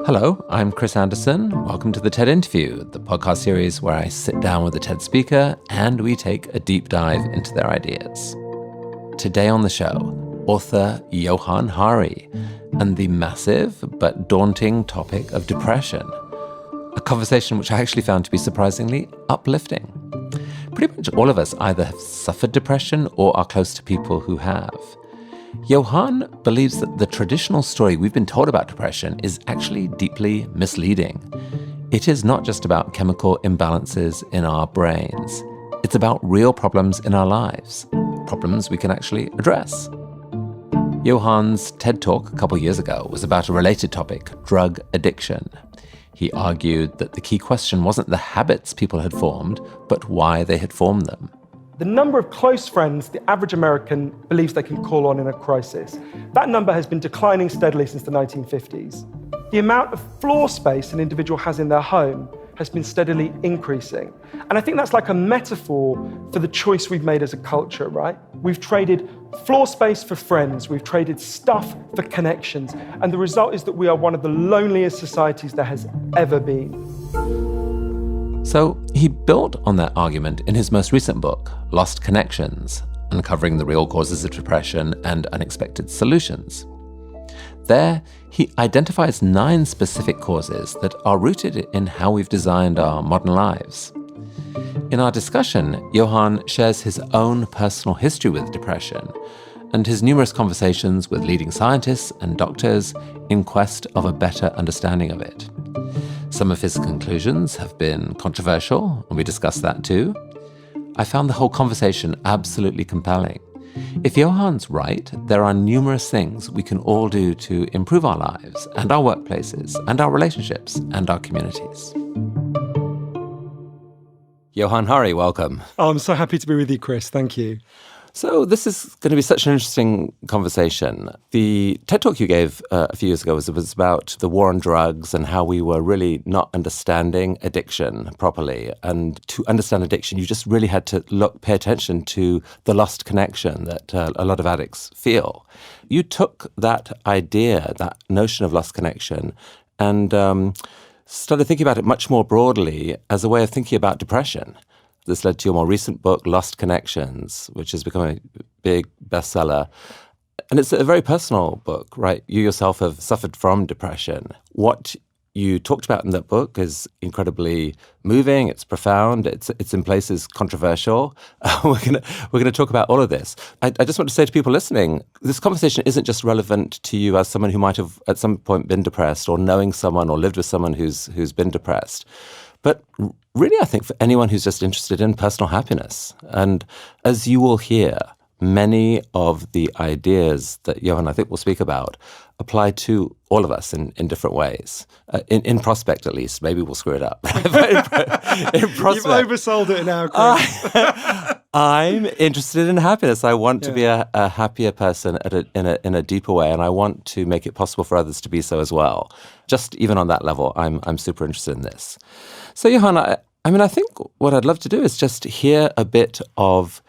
Hello, I'm Chris Anderson. Welcome to the TED Interview, the podcast series where I sit down with a TED speaker and we take a deep dive into their ideas. Today on the show, author Johann Hari and the massive but daunting topic of depression, a conversation which I actually found to be surprisingly uplifting. Pretty much all of us either have suffered depression or are close to people who have. Johann believes that the traditional story we've been told about depression is actually deeply misleading. It is not just about chemical imbalances in our brains. It's about real problems in our lives, problems we can actually address. Johann's TED Talk a couple years ago was about a related topic, drug addiction. He argued that the key question wasn't the habits people had formed, but why they had formed them. The number of close friends the average American believes they can call on in a crisis, that number has been declining steadily since the 1950s. The amount of floor space an individual has in their home has been steadily increasing. And I think that's like a metaphor for the choice we've made as a culture, right? We've traded floor space for friends, we've traded stuff for connections, and the result is that we are one of the loneliest societies there has ever been. So he built on that argument in his most recent book, Lost Connections, Uncovering the Real Causes of Depression and Unexpected Solutions. There, he identifies 9 specific causes that are rooted in how we've designed our modern lives. In our discussion, Johann shares his own personal history with depression and his numerous conversations with leading scientists and doctors in quest of a better understanding of it. Some of his conclusions have been controversial, and we discussed that too. I found the whole conversation absolutely compelling. If Johann's right, there are numerous things we can all do to improve our lives and our workplaces and our relationships and our communities. Johann Hari, welcome. Oh, I'm so happy to be with you, Chris. Thank you. So this is going to be such an interesting conversation. The TED Talk you gave a few years ago was about the war on drugs and how we were really not understanding addiction properly. And to understand addiction, you just really had to pay attention to the lost connection that a lot of addicts feel. You took that idea, that notion of lost connection, and started thinking about it much more broadly as a way of thinking about depression. This led to your more recent book, Lost Connections, which has become a big bestseller. And it's a very personal book, right? You yourself have suffered from depression. What you talked about in that book is incredibly moving. It's profound. It's in places controversial. We're gonna talk about all of this. I just want to say to people listening, this conversation isn't just relevant to you as someone who might have at some point been depressed, or knowing someone or lived with someone who's been depressed. But really, I think for anyone who's just interested in personal happiness. And as you will hear, many of the ideas that Johann, I think, will speak about apply to all of us in different ways. In prospect, at least. Maybe we'll screw it up. In prospect. You've oversold it now, Chris. I'm interested in happiness. I want to be a happier person in a deeper way, and I want to make it possible for others to be so as well. Just even on that level, I'm super interested in this. So, Johann, I think what I'd love to do is just hear a bit of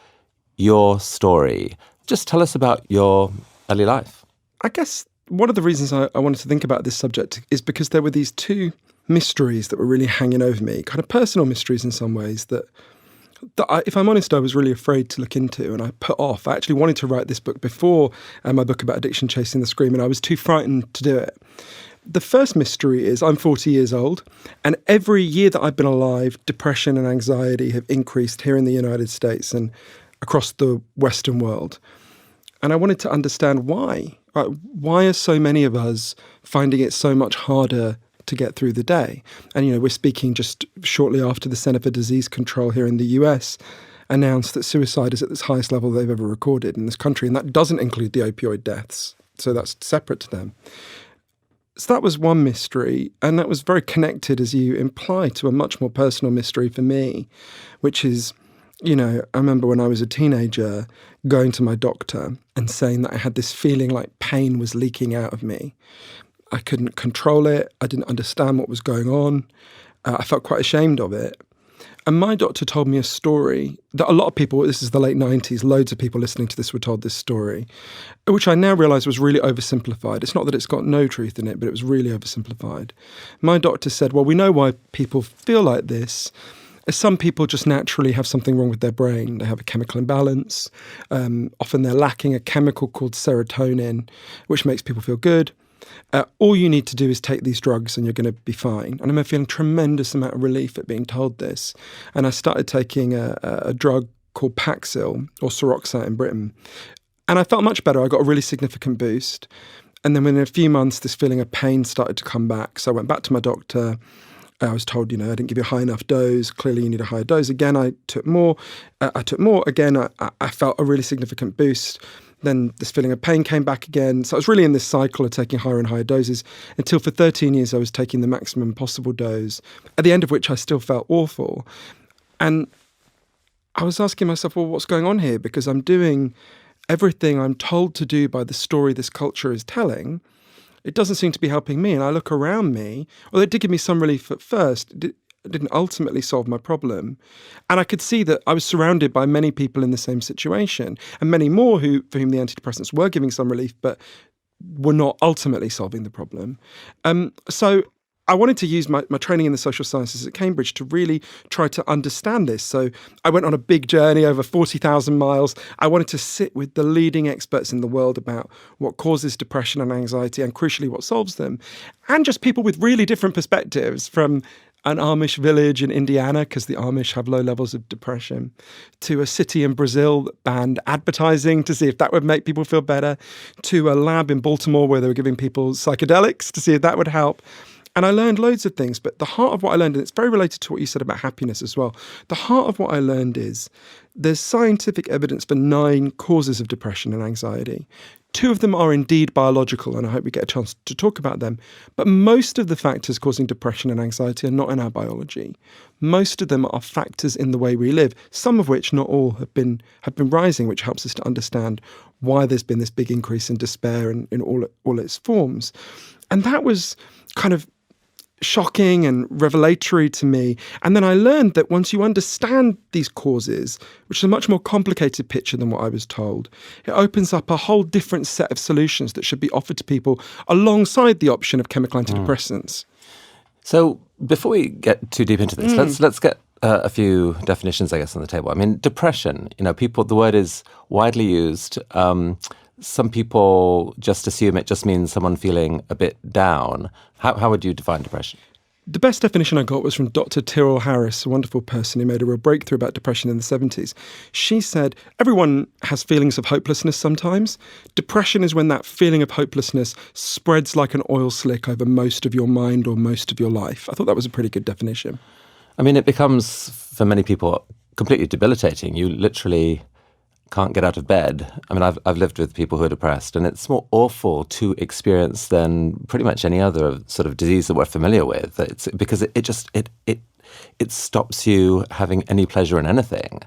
your story. Just tell us about your early life. I guess one of the reasons I wanted to think about this subject is because there were these 2 mysteries that were really hanging over me, kind of personal mysteries in some ways that I, if I'm honest, I was really afraid to look into and I put off. I actually wanted to write this book before my book about addiction, Chasing the Scream, and I was too frightened to do it. The first mystery is I'm 40 years old, and every year that I've been alive, depression and anxiety have increased here in the United States and across the Western world. And I wanted to understand why. Why are so many of us finding it so much harder to get through the day? And, we're speaking just shortly after the Centre for Disease Control here in the US announced that suicide is at its highest level they've ever recorded in this country, and that doesn't include the opioid deaths. So that's separate to them. So that was one mystery, and that was very connected, as you imply, to a much more personal mystery for me, which is, I remember when I was a teenager going to my doctor and saying that I had this feeling like pain was leaking out of me. I couldn't control it. I didn't understand what was going on. I felt quite ashamed of it. And my doctor told me a story that a lot of people, this is the late 90s, loads of people listening to this were told this story, which I now realise was really oversimplified. It's not that it's got no truth in it, but it was really oversimplified. My doctor said, well, we know why people feel like this. Some people just naturally have something wrong with their brain. They have a chemical imbalance. Often they're lacking a chemical called serotonin, which makes people feel good. All you need to do is take these drugs and you're going to be fine. And I remember feeling tremendous amount of relief at being told this. And I started taking a drug called Paxil, or Seroxat in Britain. And I felt much better. I got a really significant boost. And then within a few months, this feeling of pain started to come back. So I went back to my doctor. I was told, I didn't give you a high enough dose. Clearly, you need a higher dose. Again, I took more. Again, I felt a really significant boost. Then this feeling of pain came back again. So I was really in this cycle of taking higher and higher doses until for 13 years I was taking the maximum possible dose, at the end of which I still felt awful. And I was asking myself, well, what's going on here? Because I'm doing everything I'm told to do by the story this culture is telling. It doesn't seem to be helping me. And I look around me, although it did give me some relief at first, it didn't ultimately solve my problem. And I could see that I was surrounded by many people in the same situation, and many more for whom the antidepressants were giving some relief, but were not ultimately solving the problem. So I wanted to use my training in the social sciences at Cambridge to really try to understand this. So I went on a big journey over 40,000 miles. I wanted to sit with the leading experts in the world about what causes depression and anxiety, and crucially, what solves them. And just people with really different perspectives, from an Amish village in Indiana, because the Amish have low levels of depression, to a city in Brazil that banned advertising to see if that would make people feel better, to a lab in Baltimore where they were giving people psychedelics to see if that would help. And I learned loads of things, but the heart of what I learned, and it's very related to what you said about happiness as well, the heart of what I learned is there's scientific evidence for 9 causes of depression and anxiety. 2 of them are indeed biological, and I hope we get a chance to talk about them. But most of the factors causing depression and anxiety are not in our biology. Most of them are factors in the way we live, some of which, not all, have been rising, which helps us to understand why there's been this big increase in despair in all its forms. And that was kind of shocking and revelatory to me. And then I learned that once you understand these causes, which is a much more complicated picture than what I was told, it opens up a whole different set of solutions that should be offered to people alongside the option of chemical antidepressants. So before we get too deep into this, let's get a few definitions, I guess, on the table. I mean, depression, the word is widely used. Some people just assume it just means someone feeling a bit down. How would you define depression? The best definition I got was from Dr. Tyrrell Harris, a wonderful person who made a real breakthrough about depression in the 70s. She said, everyone has feelings of hopelessness sometimes. Depression is when that feeling of hopelessness spreads like an oil slick over most of your mind or most of your life. I thought that was a pretty good definition. I mean, it becomes, for many people, completely debilitating. You literally can't get out of bed. I mean, I've lived with people who are depressed, and it's more awful to experience than pretty much any other sort of disease that we're familiar with. It's because it stops you having any pleasure in anything.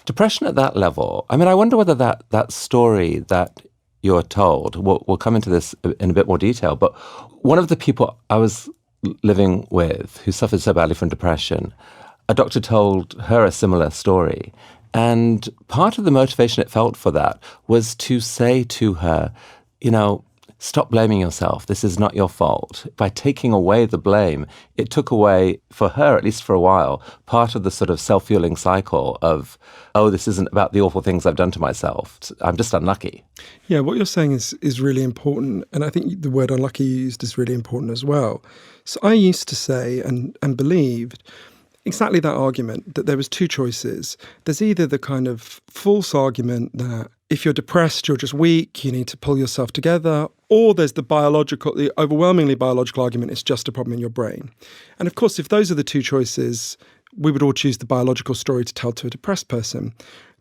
Depression at that level, I mean, I wonder whether that story that you're told, we'll come into this in a bit more detail, but one of the people I was living with who suffered so badly from depression, a doctor told her a similar story. And part of the motivation it felt for that was to say to her, stop blaming yourself. This is not your fault. By taking away the blame, it took away, for her, at least for a while, part of the sort of self-fueling cycle of, oh, this isn't about the awful things I've done to myself. I'm just unlucky. Yeah, what you're saying is really important. And I think the word unlucky used is really important as well. So I used to say and believed exactly that argument, that there was 2 choices. There's either the kind of false argument that if you're depressed, you're just weak, you need to pull yourself together, or there's the overwhelmingly biological argument, it's just a problem in your brain. And of course, if those are the 2 choices, we would all choose the biological story to tell to a depressed person.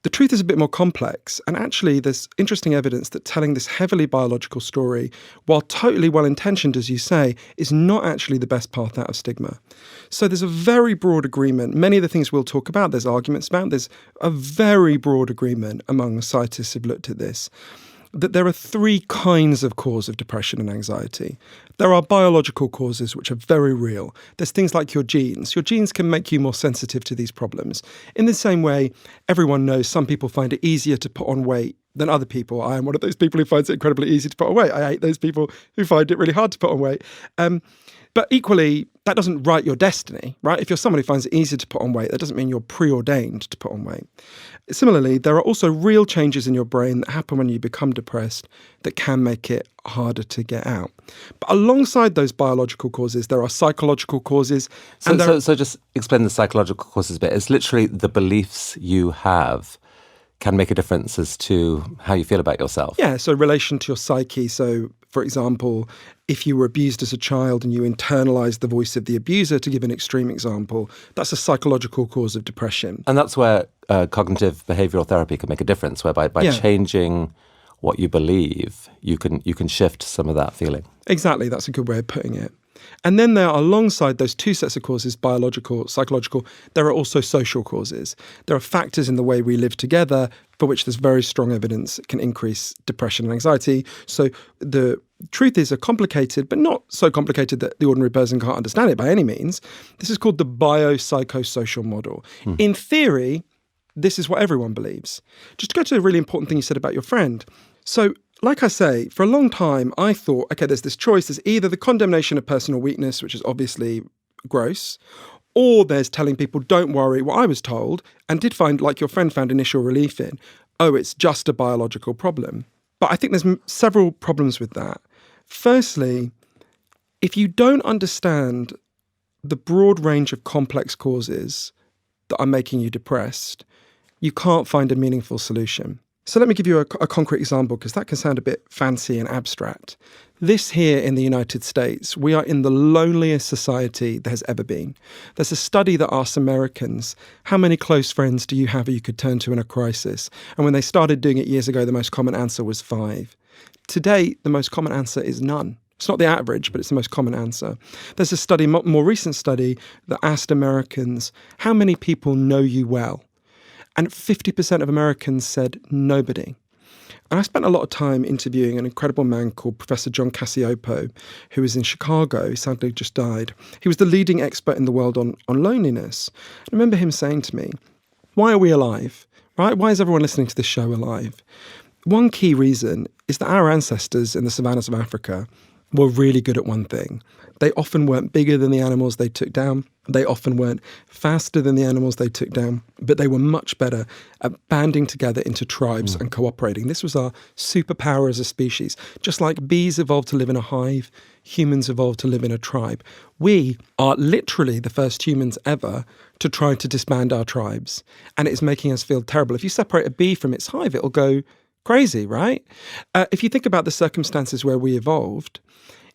The truth is a bit more complex, and actually there's interesting evidence that telling this heavily biological story, while totally well-intentioned, as you say, is not actually the best path out of stigma. So there's a very broad agreement. Many of the things we'll talk about, there's arguments about, there's a very broad agreement among scientists who've looked at this, that there are three kinds of cause of depression and anxiety. There are biological causes, which are very real. There's things like your genes. Your genes can make you more sensitive to these problems. In the same way, everyone knows some people find it easier to put on weight than other people. I am one of those people who finds it incredibly easy to put on weight. I hate those people who find it really hard to put on weight. But equally, that doesn't write your destiny, right? If you're someone who finds it easier to put on weight, that doesn't mean you're preordained to put on weight. Similarly, there are also real changes in your brain that happen when you become depressed that can make it harder to get out. But alongside those biological causes, there are psychological causes. So just explain the psychological causes a bit. It's literally the beliefs you have can make a difference as to how you feel about yourself. Yeah, so relation to your psyche. So, for example, if you were abused as a child and you internalized the voice of the abuser, to give an extreme example, that's a psychological cause of depression. And that's where cognitive behavioral therapy can make a difference, whereby by changing what you believe, you can shift some of that feeling. Exactly, that's a good way of putting it. And then there are, alongside those two sets of causes, biological, psychological, there are also social causes. There are factors in the way we live together for which there's very strong evidence it can increase depression and anxiety. So the truth is complicated, but not so complicated that the ordinary person can't understand it by any means. This is called the biopsychosocial model. In theory, this is what everyone believes. Just to go to a really important thing you said about your friend. So, like I say, for a long time, I thought, okay, there's this choice. There's either the condemnation of personal weakness, which is obviously gross, or there's telling people, don't worry, what I was told, and did find, like your friend found initial relief in, oh, it's just a biological problem. But I think there's several problems with that. Firstly, if you don't understand the broad range of complex causes that are making you depressed, you can't find a meaningful solution. So let me give you a concrete example, because that can sound a bit fancy and abstract. This here in the United States, we are in the loneliest society there has ever been. There's a study that asks Americans, how many close friends do you have you could turn to in a crisis? And when they started doing it years ago, the most common answer was 5. Today, the most common answer is none. It's not the average, but it's the most common answer. There's a study, more recent study, that asked Americans, how many people know you well? And 50% of Americans said nobody. And I spent a lot of time interviewing an incredible man called Professor John Cassiopo, who was in Chicago. He sadly just died. He was the leading expert in the world on loneliness. I remember him saying to me, why are we alive? Right? Why is everyone listening to this show alive? One key reason is that our ancestors in the savannas of Africa were really good at one thing. They often weren't bigger than the animals they took down. They often weren't faster than the animals they took down, but they were much better at banding together into tribes and cooperating. This was our superpower as a species. Just like bees evolved to live in a hive, humans evolved to live in a tribe. We are literally the first humans ever to try to disband our tribes, and it's making us feel terrible. If you separate a bee from its hive, it'll go crazy, right? If you think about the circumstances where we evolved,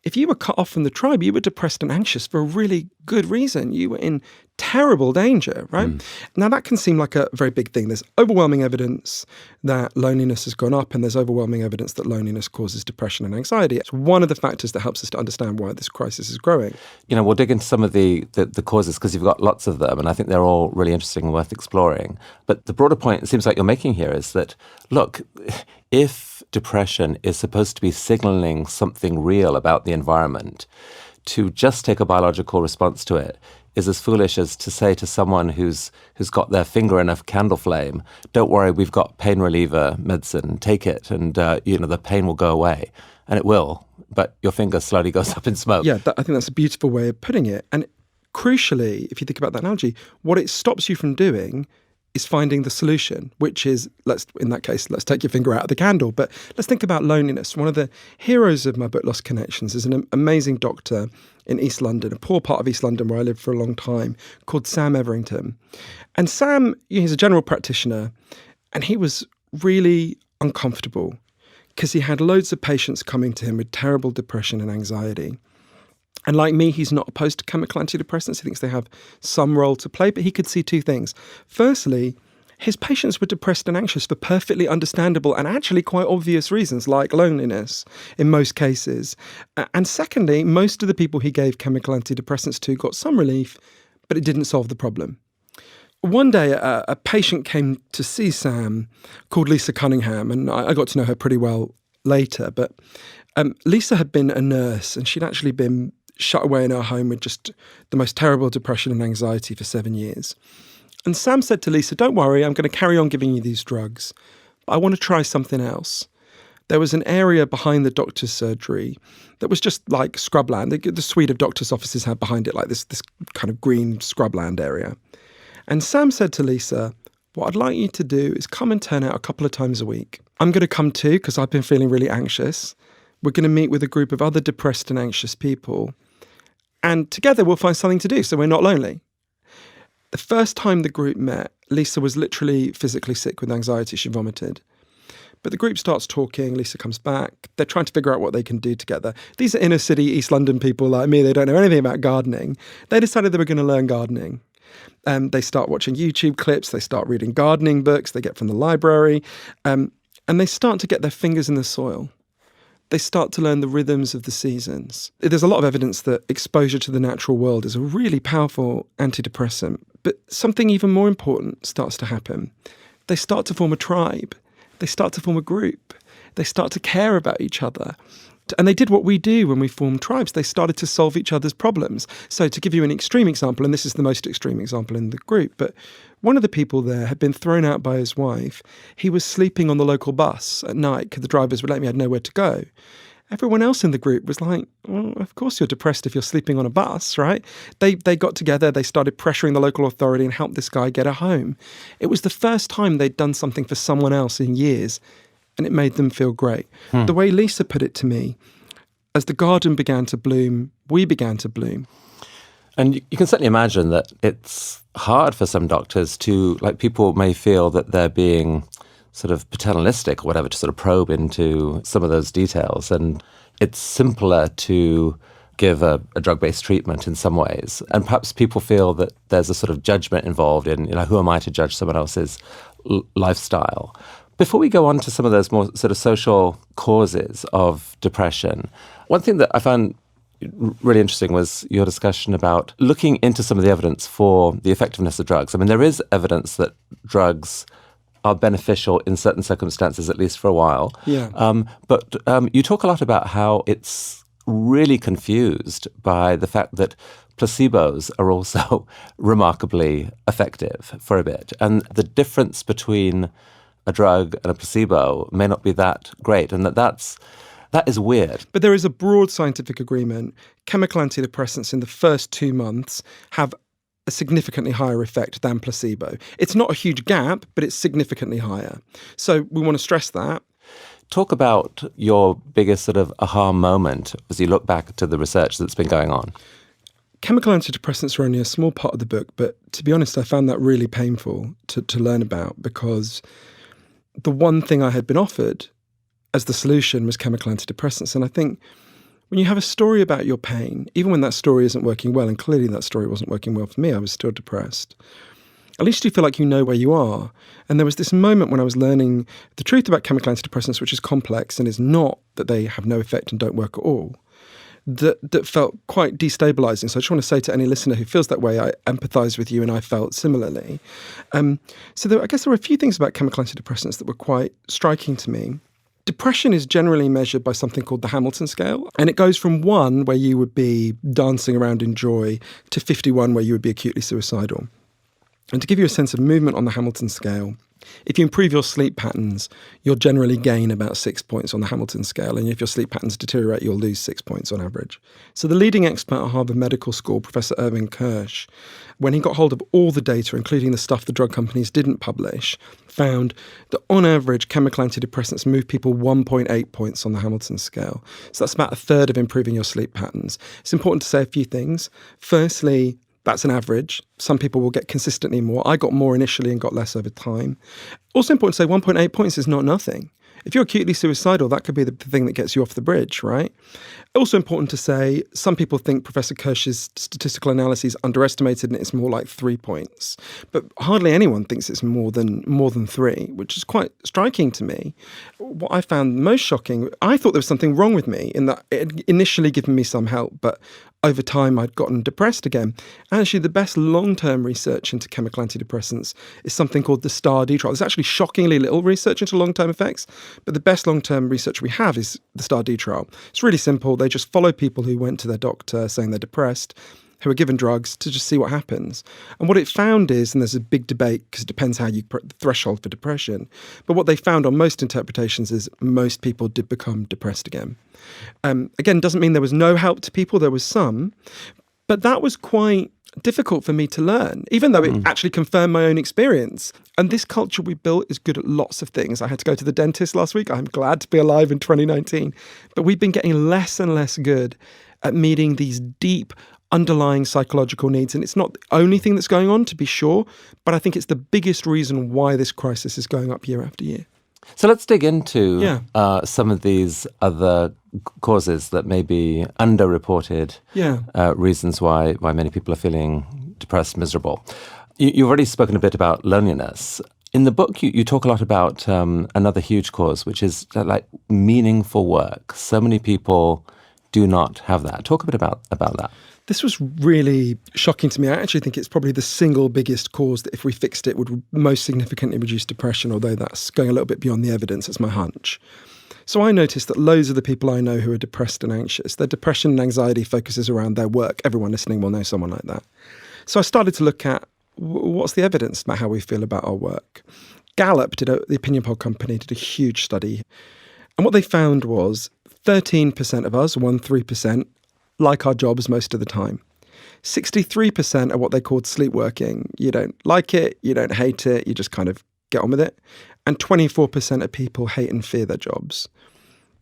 if you were cut off from the tribe, you were depressed and anxious for a really good reason. You were in terrible danger, right? Now, that can seem like a very big thing. There's overwhelming evidence that loneliness has gone up, and there's overwhelming evidence that loneliness causes depression and anxiety. It's one of the factors that helps us to understand why this crisis is growing. You know, we'll dig into some of the causes, because you've got lots of them, and I think they're all really interesting and worth exploring. But the broader point it seems like you're making here is that, look, if depression is supposed to be signaling something real about the environment, to just take a biological response to it is as foolish as to say to someone who's got their finger in a candle flame, don't worry, we've got pain reliever medicine, take it, and the pain will go away. And it will, but your finger slowly goes up in smoke. Yeah, I think that's a beautiful way of putting it. And crucially, if you think about that analogy, what it stops you from doing is finding the solution, which is, in that case, let's take your finger out of the candle. But let's think about loneliness. One of the heroes of my book, Lost Connections, is an amazing doctor in East London, a poor part of East London where I lived for a long time, called Sam Everington. And Sam, he's a general practitioner, and he was really uncomfortable because he had loads of patients coming to him with terrible depression and anxiety. And like me, he's not opposed to chemical antidepressants. He thinks they have some role to play, but he could see two things. Firstly, his patients were depressed and anxious for perfectly understandable and actually quite obvious reasons, like loneliness in most cases. And secondly, most of the people he gave chemical antidepressants to got some relief, but it didn't solve the problem. One day, a patient came to see Sam called Lisa Cunningham, and I got to know her pretty well later. But Lisa had been a nurse, and she'd actually been shut away in her home with just the most terrible depression and anxiety for 7 years. And Sam said to Lisa, "Don't worry, I'm going to carry on giving you these drugs, but I want to try something else." There was an area behind the doctor's surgery that was just like scrubland. The suite of doctor's offices had behind it like this kind of green scrubland area. And Sam said to Lisa, "What I'd like you to do is come and turn out a couple of times a week. I'm going to come too because I've been feeling really anxious. We're going to meet with a group of other depressed and anxious people. And together we'll find something to do so we're not lonely." The first time the group met, Lisa was literally physically sick with anxiety. She vomited. But the group starts talking, Lisa comes back, they're trying to figure out what they can do together. These are inner city East London people like me, they don't know anything about gardening. They decided they were going to learn gardening. They start watching YouTube clips, they start reading gardening books they get from the library, and they start to get their fingers in the soil. They start to learn the rhythms of the seasons. There's a lot of evidence that exposure to the natural world is a really powerful antidepressant, but something even more important starts to happen. They start to form a tribe. They start to form a group. They start to care about each other. And they did what we do when we form tribes. They started to solve each other's problems. So to give you an extreme example, and this is the most extreme example in the group, but one of the people there had been thrown out by his wife. He was sleeping on the local bus at night because the drivers would let me, I had nowhere to go. Everyone else in the group was like, well, of course you're depressed if you're sleeping on a bus, right? They got together, they started pressuring the local authority and helped this guy get a home. It was the first time they'd done something for someone else in years, and it made them feel great. The way Lisa put it to me, as the garden began to bloom, we began to bloom. And you can certainly imagine that it's hard for some doctors to, like, people may feel that they're being sort of paternalistic or whatever to sort of probe into some of those details. And it's simpler to give a drug-based treatment in some ways. And perhaps people feel that there's a sort of judgment involved in, who am I to judge someone else's lifestyle? Before we go on to some of those more sort of social causes of depression, one thing that I found really interesting was your discussion about looking into some of the evidence for the effectiveness of drugs. I mean, there is evidence that drugs are beneficial in certain circumstances, at least for a while. Yeah. But you talk a lot about how it's really confused by the fact that placebos are also remarkably effective for a bit. And the difference between a drug and a placebo may not be that great. And that is weird. But there is a broad scientific agreement. Chemical antidepressants in the first 2 months have a significantly higher effect than placebo. It's not a huge gap, but it's significantly higher. So we want to stress that. Talk about your biggest sort of aha moment as you look back to the research that's been going on. Chemical antidepressants are only a small part of the book, but to be honest, I found that really painful to learn about, because the one thing I had been offered as the solution was chemical antidepressants. And I think when you have a story about your pain, even when that story isn't working well, and clearly that story wasn't working well for me, I was still depressed, at least you feel like you know where you are. And there was this moment when I was learning the truth about chemical antidepressants, which is complex and is not that they have no effect and don't work at all, that felt quite destabilizing. So I just want to say to any listener who feels that way, I empathize with you and I felt similarly. I guess there were a few things about chemical antidepressants that were quite striking to me. Depression is generally measured by something called the Hamilton scale, and it goes from 1, where you would be dancing around in joy, to 51, where you would be acutely suicidal. And to give you a sense of movement on the Hamilton scale, if you improve your sleep patterns, you'll generally gain about 6 points on the Hamilton scale. And if your sleep patterns deteriorate, you'll lose 6 points on average. So the leading expert at Harvard Medical School, Professor Irving Kirsch, when he got hold of all the data, including the stuff the drug companies didn't publish, found that on average, chemical antidepressants move people 1.8 points on the Hamilton scale. So that's about a third of improving your sleep patterns. It's important to say a few things. Firstly, that's an average. Some people will get consistently more. I got more initially and got less over time. Also important to say 1.8 points is not nothing. If you're acutely suicidal, that could be the thing that gets you off the bridge, right? Also important to say, some people think Professor Kirsch's statistical analysis underestimated and it's more like 3 points. But hardly anyone thinks it's more than 3, which is quite striking to me. What I found most shocking, I thought there was something wrong with me in that it had initially given me some help, but over time I'd gotten depressed again. Actually, the best long-term research into chemical antidepressants is something called the STAR-D trial. There's actually shockingly little research into long-term effects, but the best long-term research we have is the STAR-D trial. It's really simple. They just follow people who went to their doctor saying they're depressed, who are given drugs to just see what happens. And what it found is, and there's a big debate because it depends how you put the threshold for depression, but what they found on most interpretations is most people did become depressed again. Again, doesn't mean there was no help to people, there was some, but that was quite difficult for me to learn, even though it actually confirmed my own experience. And this culture we built is good at lots of things. I had to go to the dentist last week. I'm glad to be alive in 2019. But we've been getting less and less good at meeting these deep underlying psychological needs. And it's not the only thing that's going on, to be sure, but I think it's the biggest reason why this crisis is going up year after year. So let's dig into some of these other causes that may be underreported reasons why many people are feeling depressed, miserable. You've already spoken a bit about loneliness. In the book, you talk a lot about another huge cause, which is like meaningful work. So many people do not have that. Talk a bit about that. This was really shocking to me. I actually think it's probably the single biggest cause that if we fixed it would most significantly reduce depression, although that's going a little bit beyond the evidence. That's my hunch. So I noticed that loads of the people I know who are depressed and anxious, their depression and anxiety focuses around their work. Everyone listening will know someone like that. So I started to look at what's the evidence about how we feel about our work. Gallup, the opinion poll company, did a huge study. And what they found was 13% of us, 13%, like our jobs most of the time. 63% are what they called sleepworking. You don't like it, you don't hate it, you just kind of get on with it. And 24% of people hate and fear their jobs.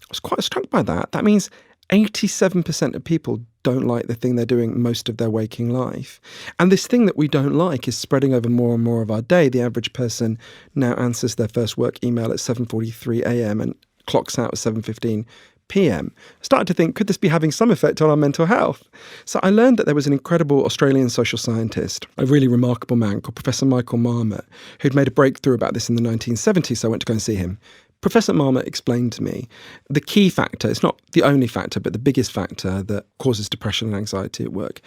I was quite struck by that. That means 87% of people don't like the thing they're doing most of their waking life. And this thing that we don't like is spreading over more and more of our day. The average person now answers their first work email at 7:43 a.m. and clocks out at 7:15 p.m. I started to think, could this be having some effect on our mental health? So I learned that there was an incredible Australian social scientist, a really remarkable man called Professor Michael Marmot, who'd made a breakthrough about this in the 1970s, so I went to go and see him. Professor Marmot explained to me the key factor, it's not the only factor, but the biggest factor that causes depression and anxiety at work.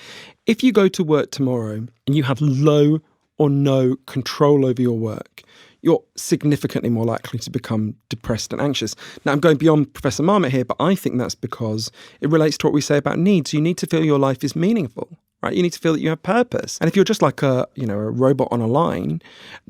If you go to work tomorrow and you have low or no control over your work, you're significantly more likely to become depressed and anxious. Now, I'm going beyond Professor Marmot here, but I think that's because it relates to what we say about needs. You need to feel your life is meaningful, right? You need to feel that you have purpose. And if you're just like a robot on a line,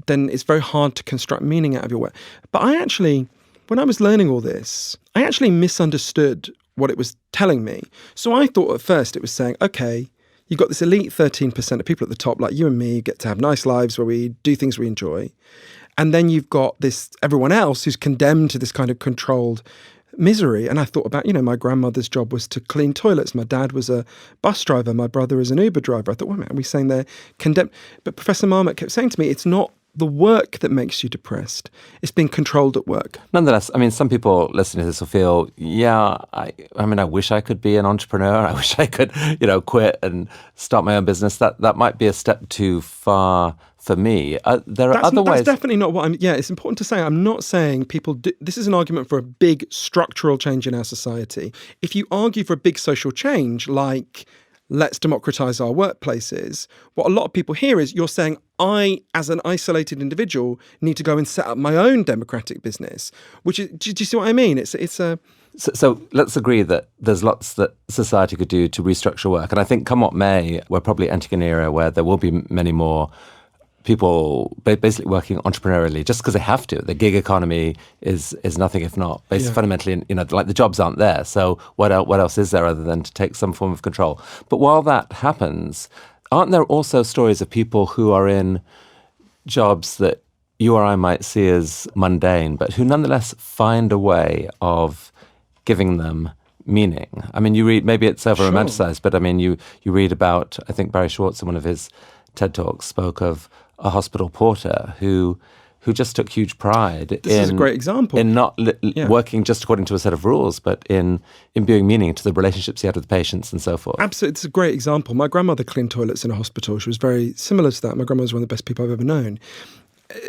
then it's very hard to construct meaning out of your work. But I actually, when I was learning all this, I actually misunderstood what it was telling me. So I thought at first it was saying, okay, you've got this elite 13% of people at the top, like you and me, get to have nice lives where we do things we enjoy. And then you've got this everyone else who's condemned to this kind of controlled misery. And I thought about, my grandmother's job was to clean toilets. My dad was a bus driver. My brother is an Uber driver. I thought, wait a minute, are we saying they're condemned? But Professor Marmot kept saying to me, it's not the work that makes you depressed. It's being controlled at work. Nonetheless, I mean, some people listening to this will feel, I wish I could be an entrepreneur. I wish I could, quit and start my own business. That might be a step too far for me. There are other ways. That's definitely not what it's important to say. I'm not saying people do. This is an argument for a big structural change in our society. If you argue for a big social change, like let's democratize our workplaces, what a lot of people hear is you're saying, I, as an isolated individual, need to go and set up my own democratic business, which is, do you see what I mean? It's a... So let's agree that there's lots that society could do to restructure work. And I think come what may, we're probably entering an era where there will be many more people basically working entrepreneurially just because they have to. The gig economy is nothing if not based fundamentally, like the jobs aren't there. So what else is there other than to take some form of control? But while that happens, aren't there also stories of people who are in jobs that you or I might see as mundane, but who nonetheless find a way of giving them meaning? I mean, you read, maybe it's over-romanticized, but I mean, you read about, I think Barry Schwartz in one of his TED Talks spoke of a hospital porter who just took huge pride this is a great example. In not working just according to a set of rules, but in imbuing meaning to the relationships he had with the patients and so forth. Absolutely. It's a great example. My grandmother cleaned toilets in a hospital. She was very similar to that. My grandmother was one of the best people I've ever known.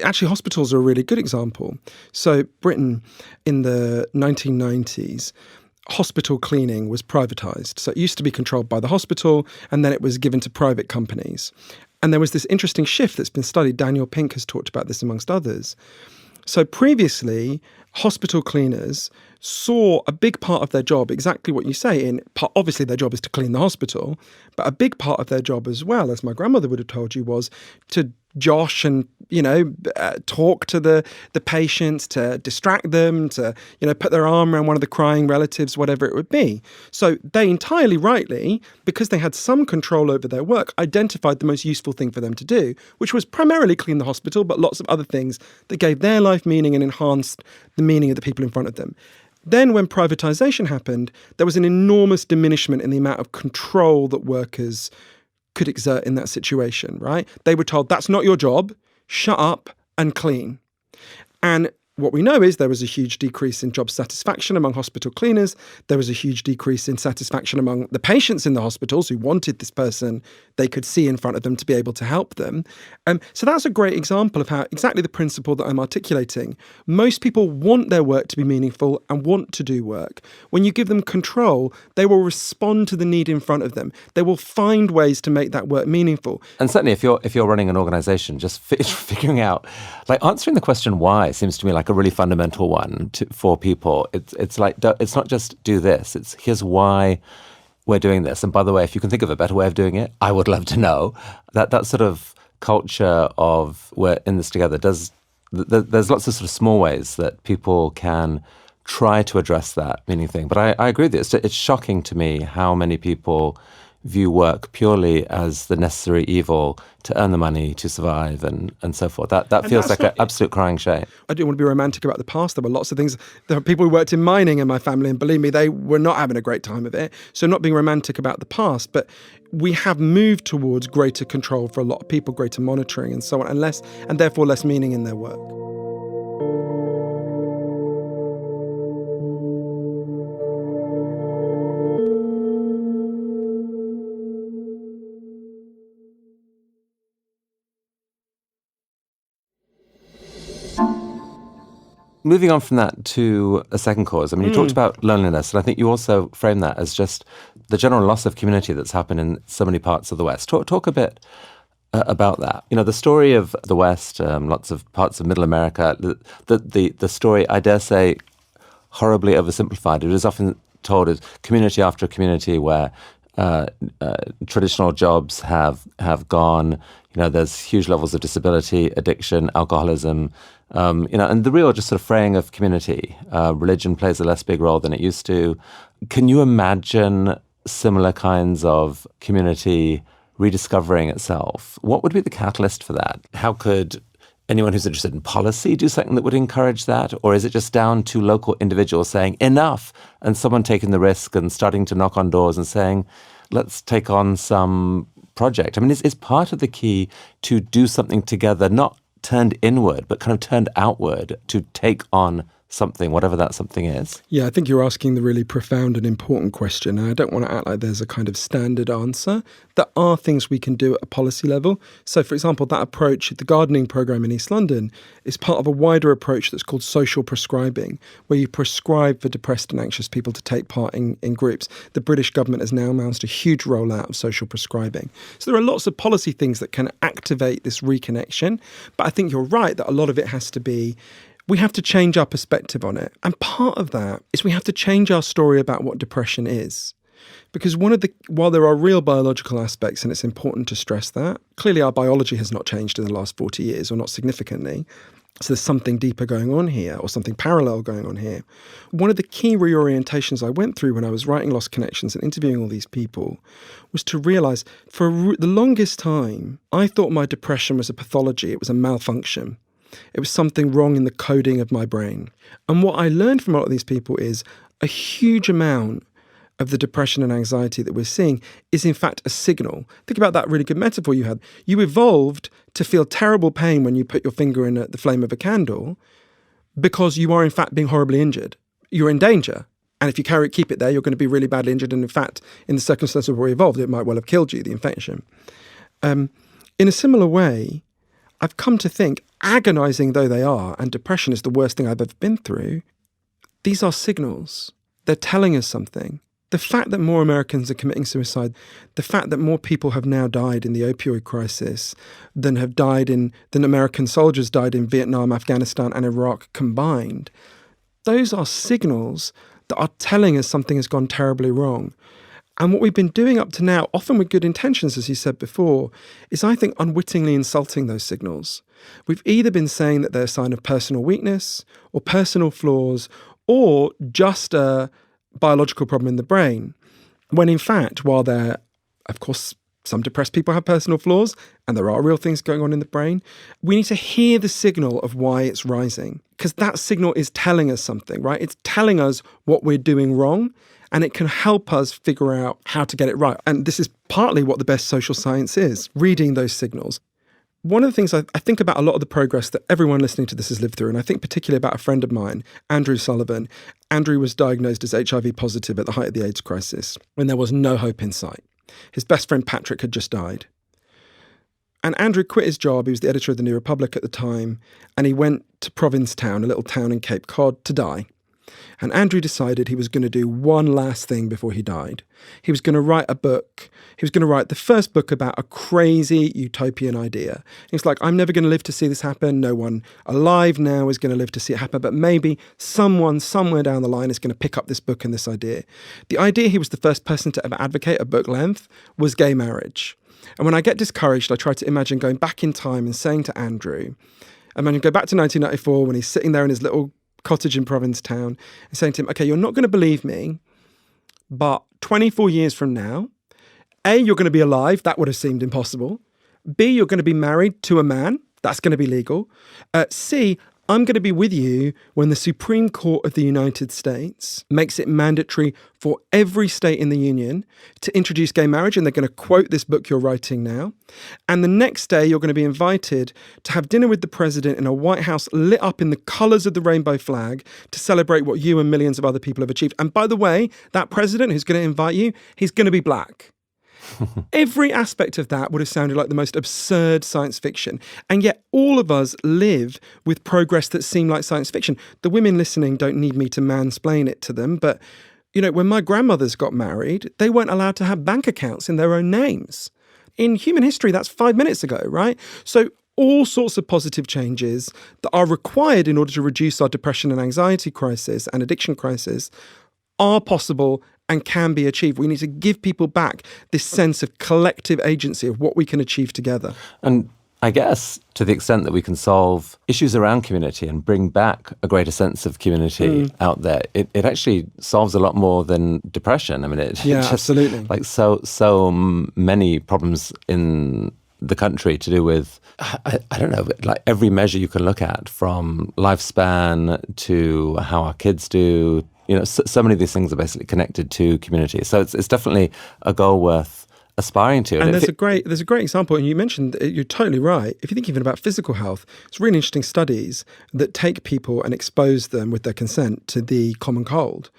Actually, hospitals are a really good example. So Britain in the 1990s, hospital cleaning was privatized. So it used to be controlled by the hospital, and then it was given to private companies. And there was this interesting shift that's been studied. Daniel Pink has talked about this amongst others. So previously, hospital cleaners saw a big part of their job, exactly what you say, obviously their job is to clean the hospital, but a big part of their job as well, as my grandmother would have told you, was to josh and, talk to the patients, to distract them, to, put their arm around one of the crying relatives, whatever it would be. So they entirely rightly, because they had some control over their work, identified the most useful thing for them to do, which was primarily clean the hospital, but lots of other things that gave their life meaning and enhanced the meaning of the people in front of them. Then when privatization happened, there was an enormous diminishment in the amount of control that workers could exert in that situation, right? They were told, that's not your job, shut up and clean. And what we know is there was a huge decrease in job satisfaction among hospital cleaners. There was a huge decrease in satisfaction among the patients in the hospitals who wanted this person they could see in front of them to be able to help them. So that's a great example of how exactly the principle that I'm articulating. Most people want their work to be meaningful and want to do work. When you give them control, they will respond to the need in front of them. They will find ways to make that work meaningful. And certainly if you're running an organization, just figuring out, like answering the question why seems to me like a really fundamental one for people. It's like, it's not just do this, it's here's why we're doing this. And by the way, if you can think of a better way of doing it, I would love to know. That sort of culture of we're in this together there's lots of sort of small ways that people can try to address that meaning thing. But I agree with you. It's shocking to me how many people view work purely as the necessary evil to earn the money to survive and so forth. That feels like an absolute crying shame. I don't want to be romantic about the past. There were lots of things. There are people who worked in mining in my family, and believe me, they were not having a great time of it. So not being romantic about the past, but we have moved towards greater control for a lot of people, greater monitoring and so on, and therefore less meaning in their work. Moving on from that to a second cause, I mean, you talked about loneliness, and I think you also frame that as just the general loss of community that's happened in so many parts of the West. Talk a bit about that. The story of the West, lots of parts of Middle America, the story, I dare say, horribly oversimplified. It is often told as community after community where traditional jobs have gone. There's huge levels of disability, addiction, alcoholism, and the real just sort of fraying of community. Religion plays a less big role than it used to. Can you imagine similar kinds of community rediscovering itself? What would be the catalyst for that? How could anyone who's interested in policy do something that would encourage that? Or is it just down to local individuals saying enough and someone taking the risk and starting to knock on doors and saying, let's take on some project? I mean, is part of the key to do something together, not turned inward, but kind of turned outward to take on something, whatever that something is? Yeah, I think you're asking the really profound and important question. And I don't want to act like there's a kind of standard answer. There are things we can do at a policy level. So, for example, that approach, the gardening program in East London, is part of a wider approach that's called social prescribing, where you prescribe for depressed and anxious people to take part in groups. The British government has now announced a huge rollout of social prescribing. So there are lots of policy things that can activate this reconnection. But I think you're right that a lot of it has to be, we have to change our perspective on it. And part of that is we have to change our story about what depression is. Because while there are real biological aspects, and it's important to stress that, clearly our biology has not changed in the last 40 years, or not significantly. So there's something deeper going on here, or something parallel going on here. One of the key reorientations I went through when I was writing Lost Connections and interviewing all these people was to realise for the longest time, I thought my depression was a pathology, it was a malfunction. It was something wrong in the coding of my brain. And what I learned from a lot of these people is a huge amount of the depression and anxiety that we're seeing is in fact a signal. Think about that really good metaphor you had. You evolved to feel terrible pain when you put your finger in the flame of a candle because you are in fact being horribly injured. You're in danger. And if you keep it there, you're going to be really badly injured. And in fact, in the circumstances where we evolved, it might well have killed you, the infection. In a similar way, I've come to think, agonizing though they are, and depression is the worst thing I've ever been through, these are signals. they're telling us something. The fact that more Americans are committing suicide, the fact that more people have now died in the opioid crisis than American soldiers died in Vietnam, Afghanistan, and Iraq combined, those are signals that are telling us something has gone terribly wrong. And what we've been doing up to now, often with good intentions, as you said before, is I think unwittingly insulting those signals. We've either been saying that they're a sign of personal weakness or personal flaws or just a biological problem in the brain, when in fact, while there, of course, some depressed people have personal flaws and there are real things going on in the brain, we need to hear the signal of why it's rising, because that signal is telling us something, right? It's telling us what we're doing wrong, and it can help us figure out how to get it right. And this is partly what the best social science is, reading those signals. One of the things I think about a lot of the progress that everyone listening to this has lived through, and I think particularly about a friend of mine, Andrew Sullivan. Andrew was diagnosed as HIV positive at the height of the AIDS crisis, when there was no hope in sight. His best friend Patrick had just died. And Andrew quit his job. He was the editor of the New Republic at the time, and he went to Provincetown, a little town in Cape Cod, to die. And Andrew decided he was going to do one last thing before he died. He was going to write a book. He was going to write the first book about a crazy utopian idea. He was like, I'm never going to live to see this happen. No one alive now is going to live to see it happen. But maybe someone somewhere down the line is going to pick up this book and this idea. The idea he was the first person to ever advocate at book length was gay marriage. And when I get discouraged, I try to imagine going back in time and saying to Andrew, and when you go back to 1994 when he's sitting there in his little cottage in Provincetown and saying to him, okay, you're not going to believe me, but 24 years from now, A, you're going to be alive. That would have seemed impossible. B, you're going to be married to a man. That's going to be legal. C, I'm going to be with you when the Supreme Court of the United States makes it mandatory for every state in the union to introduce gay marriage, and they're going to quote this book you're writing now. And the next day, you're going to be invited to have dinner with the president in a White House lit up in the colours of the rainbow flag to celebrate what you and millions of other people have achieved. And by the way, that president who's going to invite you, he's going to be black. Every aspect of that would have sounded like the most absurd science fiction. And yet all of us live with progress that seem like science fiction. The women listening don't need me to mansplain it to them. But, you know, when my grandmothers got married, they weren't allowed to have bank accounts in their own names. In human history, that's 5 minutes ago, right? So all sorts of positive changes that are required in order to reduce our depression and anxiety crisis and addiction crisis are possible and can be achieved. We need to give people back this sense of collective agency of what we can achieve together. And I guess to the extent that we can solve issues around community and bring back a greater sense of community out there, it actually solves a lot more than depression. I mean, it just, absolutely. Like so many problems in the country to do with, I don't know, like every measure you can look at, from lifespan to how our kids do. You know, so many of these things are basically connected to community. So it's definitely a goal worth aspiring to. And there's a great example, and you mentioned, you're totally right. If you think even about physical health, it's really interesting studies that take people and expose them with their consent to the common cold.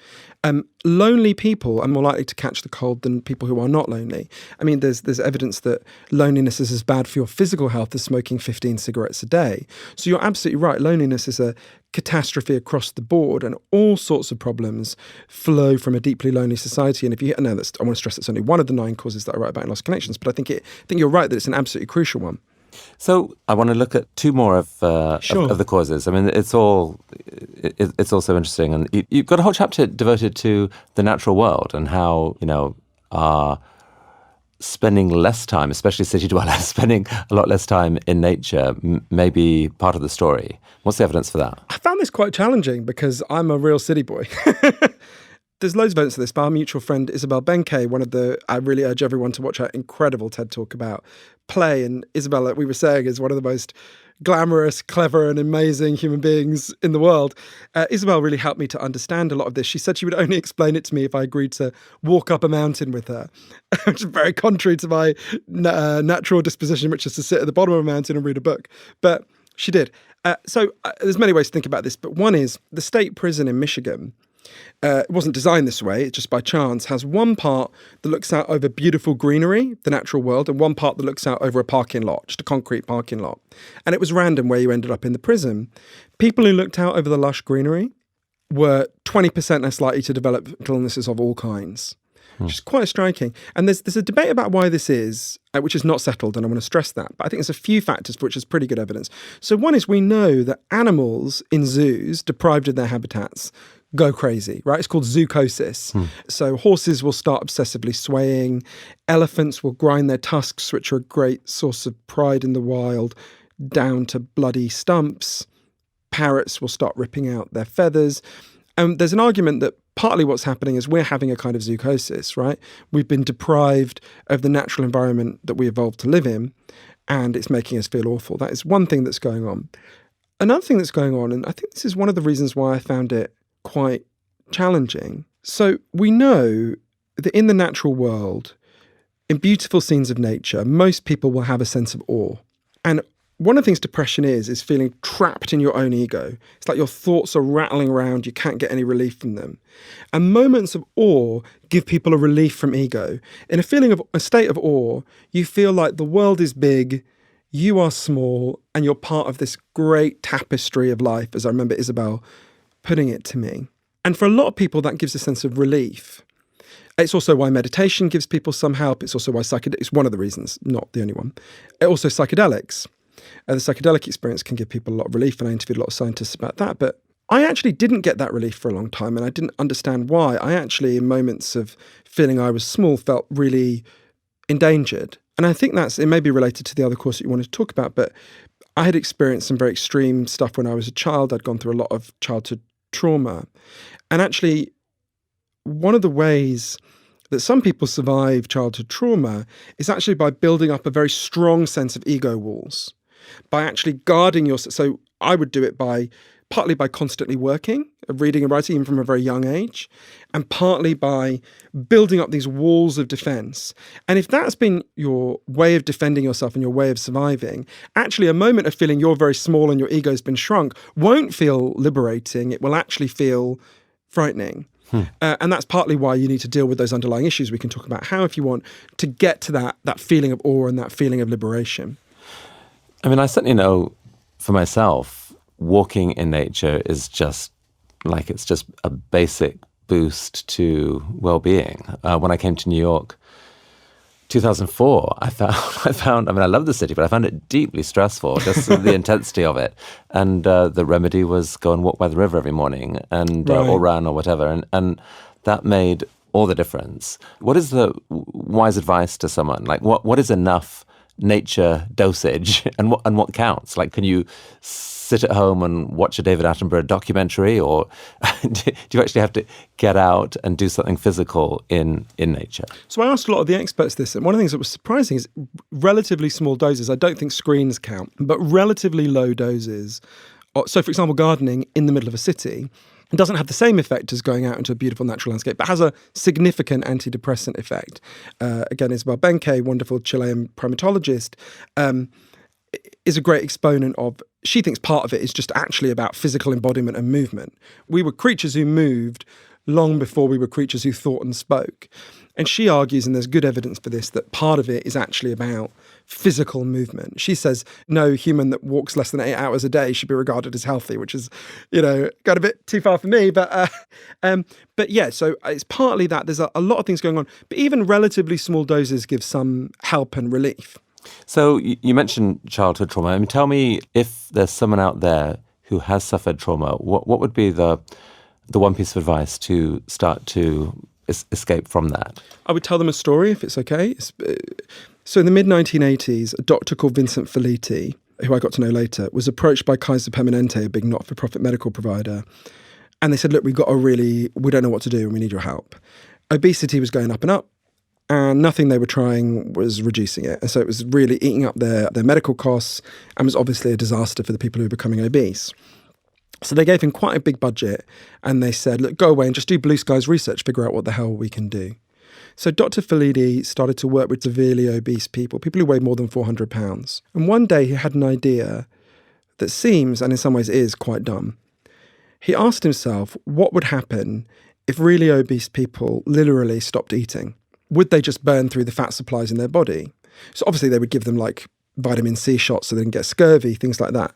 Lonely people are more likely to catch the cold than people who are not lonely. I mean, there's evidence that loneliness is as bad for your physical health as smoking 15 cigarettes a day. So you're absolutely right. Loneliness is a catastrophe across the board, and all sorts of problems flow from a deeply lonely society. And if you, I want to stress it's only one of the 9 causes that I write about in Lost Connections, but I think you're right that it's an absolutely crucial one. So I want to look at 2 more of the causes. I mean, it's also interesting, and you've got a whole chapter devoted to the natural world and how, you know, spending less time, especially city dwellers, spending a lot less time in nature may be part of the story. What's the evidence for that? I found this quite challenging because I'm a real city boy. There's loads of evidence of this, but our mutual friend Isabel Benkei, I really urge everyone to watch her incredible TED Talk about play. And Isabel, like we were saying, is one of the most glamorous, clever and amazing human beings in the world. Isabel really helped me to understand a lot of this. She said she would only explain it to me if I agreed to walk up a mountain with her, which is very contrary to my natural disposition, which is to sit at the bottom of a mountain and read a book. But she did. So there's many ways to think about this, but one is the state prison in Michigan. It wasn't designed this way, it just by chance has one part that looks out over beautiful greenery, the natural world, and one part that looks out over a parking lot, just a concrete parking lot. And it was random where you ended up in the prison. People who looked out over the lush greenery were 20% less likely to develop illnesses of all kinds, which is quite striking. And there's a debate about why this is, which is not settled, and I want to stress that. But I think there's a few factors for which is pretty good evidence. So one is we know that animals in zoos, deprived of their habitats, go crazy, right? It's called zoochosis. So horses will start obsessively swaying. Elephants will grind their tusks, which are a great source of pride in the wild, down to bloody stumps. Parrots will start ripping out their feathers. And there's an argument that partly what's happening is we're having a kind of zoochosis, right? We've been deprived of the natural environment that we evolved to live in, and it's making us feel awful. That is one thing that's going on. Another thing that's going on, and I think this is one of the reasons why I found it quite challenging. So we know that in the natural world, in beautiful scenes of nature, most people will have a sense of awe. And one of the things depression is feeling trapped in your own ego. It's like your thoughts are rattling around, you can't get any relief from them. And moments of awe give people a relief from ego. In a state of awe, you feel like the world is big, you are small, and you're part of this great tapestry of life, as I remember Isabel putting it to me. And for a lot of people, that gives a sense of relief. It's also why meditation gives people some help. It's also why it's one of the reasons, not the only one. Also psychedelics. The psychedelic experience can give people a lot of relief, and I interviewed a lot of scientists about that. But I actually didn't get that relief for a long time, and I didn't understand why. I actually, in moments of feeling I was small, felt really endangered. And I think it may be related to the other course that you wanted to talk about, but I had experienced some very extreme stuff when I was a child. I'd gone through a lot of childhood trauma. And actually, one of the ways that some people survive childhood trauma is actually by building up a very strong sense of ego walls, by actually guarding yourself. So I would do it partly by constantly working, reading and writing, even from a very young age, and partly by building up these walls of defense. And if that's been your way of defending yourself and your way of surviving, actually a moment of feeling you're very small and your ego's been shrunk won't feel liberating. It will actually feel frightening. And that's partly why you need to deal with those underlying issues. We can talk about how, if you want, to get to that feeling of awe and that feeling of liberation. I mean, I certainly know for myself, walking in nature is just it's just a basic boost to well-being. When I came to New York, 2004, I found, I love the city, but I found it deeply stressful, just the intensity of it. And the remedy was go and walk by the river every morning and or run or whatever. And that made all the difference. What is the wise advice to someone? Like what is enough nature dosage and what counts? Like, can you sit at home and watch a David Attenborough documentary, or do you actually have to get out and do something physical in nature? So I asked a lot of the experts this, and one of the things that was surprising is relatively small doses. I don't think screens count, but relatively low doses. So for example, gardening in the middle of a city doesn't have the same effect as going out into a beautiful natural landscape, but has a significant antidepressant effect. Again, Isabel Benke, wonderful Chilean primatologist, is a great exponent of, she thinks part of it is just actually about physical embodiment and movement. We were creatures who moved long before we were creatures who thought and spoke. And she argues, and there's good evidence for this, that part of it is actually about physical movement. She says no human that walks less than 8 hours a day should be regarded as healthy, which is, got a bit too far for me. But yeah, so it's partly that. There's a lot of things going on. But even relatively small doses give some help and relief. So you mentioned childhood trauma. I mean, tell me, if there's someone out there who has suffered trauma, what would be the one piece of advice to start to escape from that? I would tell them a story, if it's okay. So in the mid-1980s, a doctor called Vincent Felitti, who I got to know later, was approached by Kaiser Permanente, a big not-for-profit medical provider. And they said, look, we don't know what to do and we need your help. Obesity was going up and up, and nothing they were trying was reducing it. And so it was really eating up their medical costs, and was obviously a disaster for the people who were becoming obese. So they gave him quite a big budget, and they said, look, go away and just do blue skies research, figure out what the hell we can do. So Dr. Felitti started to work with severely obese people who weighed more than 400 pounds. And one day he had an idea that seems, and in some ways is, quite dumb. He asked himself, what would happen if really obese people literally stopped eating? Would they just burn through the fat supplies in their body? So obviously they would give them like vitamin C shots so they didn't get scurvy, things like that.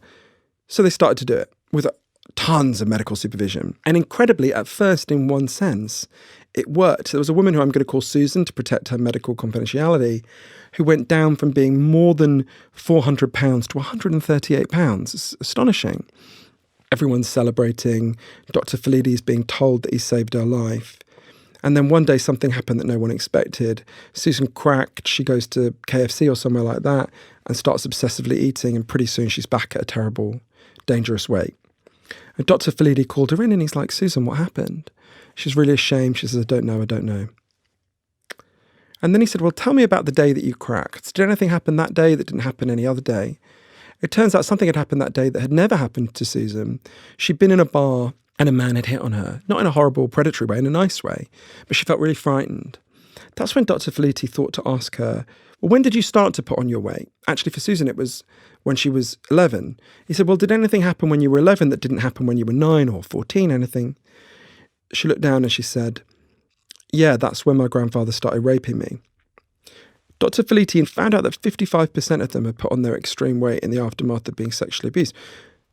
So they started to do it with tons of medical supervision. And incredibly, at first, in one sense, it worked. There was a woman who I'm going to call Susan to protect her medical confidentiality, who went down from being more than £400 to £138. It's astonishing. Everyone's celebrating. Dr. Felidi's being told that he saved her life. And then one day something happened that no one expected. Susan cracked. She goes to KFC or somewhere like that and starts obsessively eating. And pretty soon she's back at a terrible, dangerous weight. And Dr. Felidi called her in and he's like, Susan, what happened? She's really ashamed. She says, I don't know. And then he said, well, tell me about the day that you cracked. Did anything happen that day that didn't happen any other day? It turns out something had happened that day that had never happened to Susan. She'd been in a bar and a man had hit on her, not in a horrible, predatory way, in a nice way, but she felt really frightened. That's when Dr. Feliti thought to ask her, well, when did you start to put on your weight? Actually, for Susan, it was when she was 11. He said, well, did anything happen when you were 11 that didn't happen when you were 9 or 14, anything? She looked down and she said, yeah, that's when my grandfather started raping me. Dr. Feliti found out that 55% of them had put on their extreme weight in the aftermath of being sexually abused,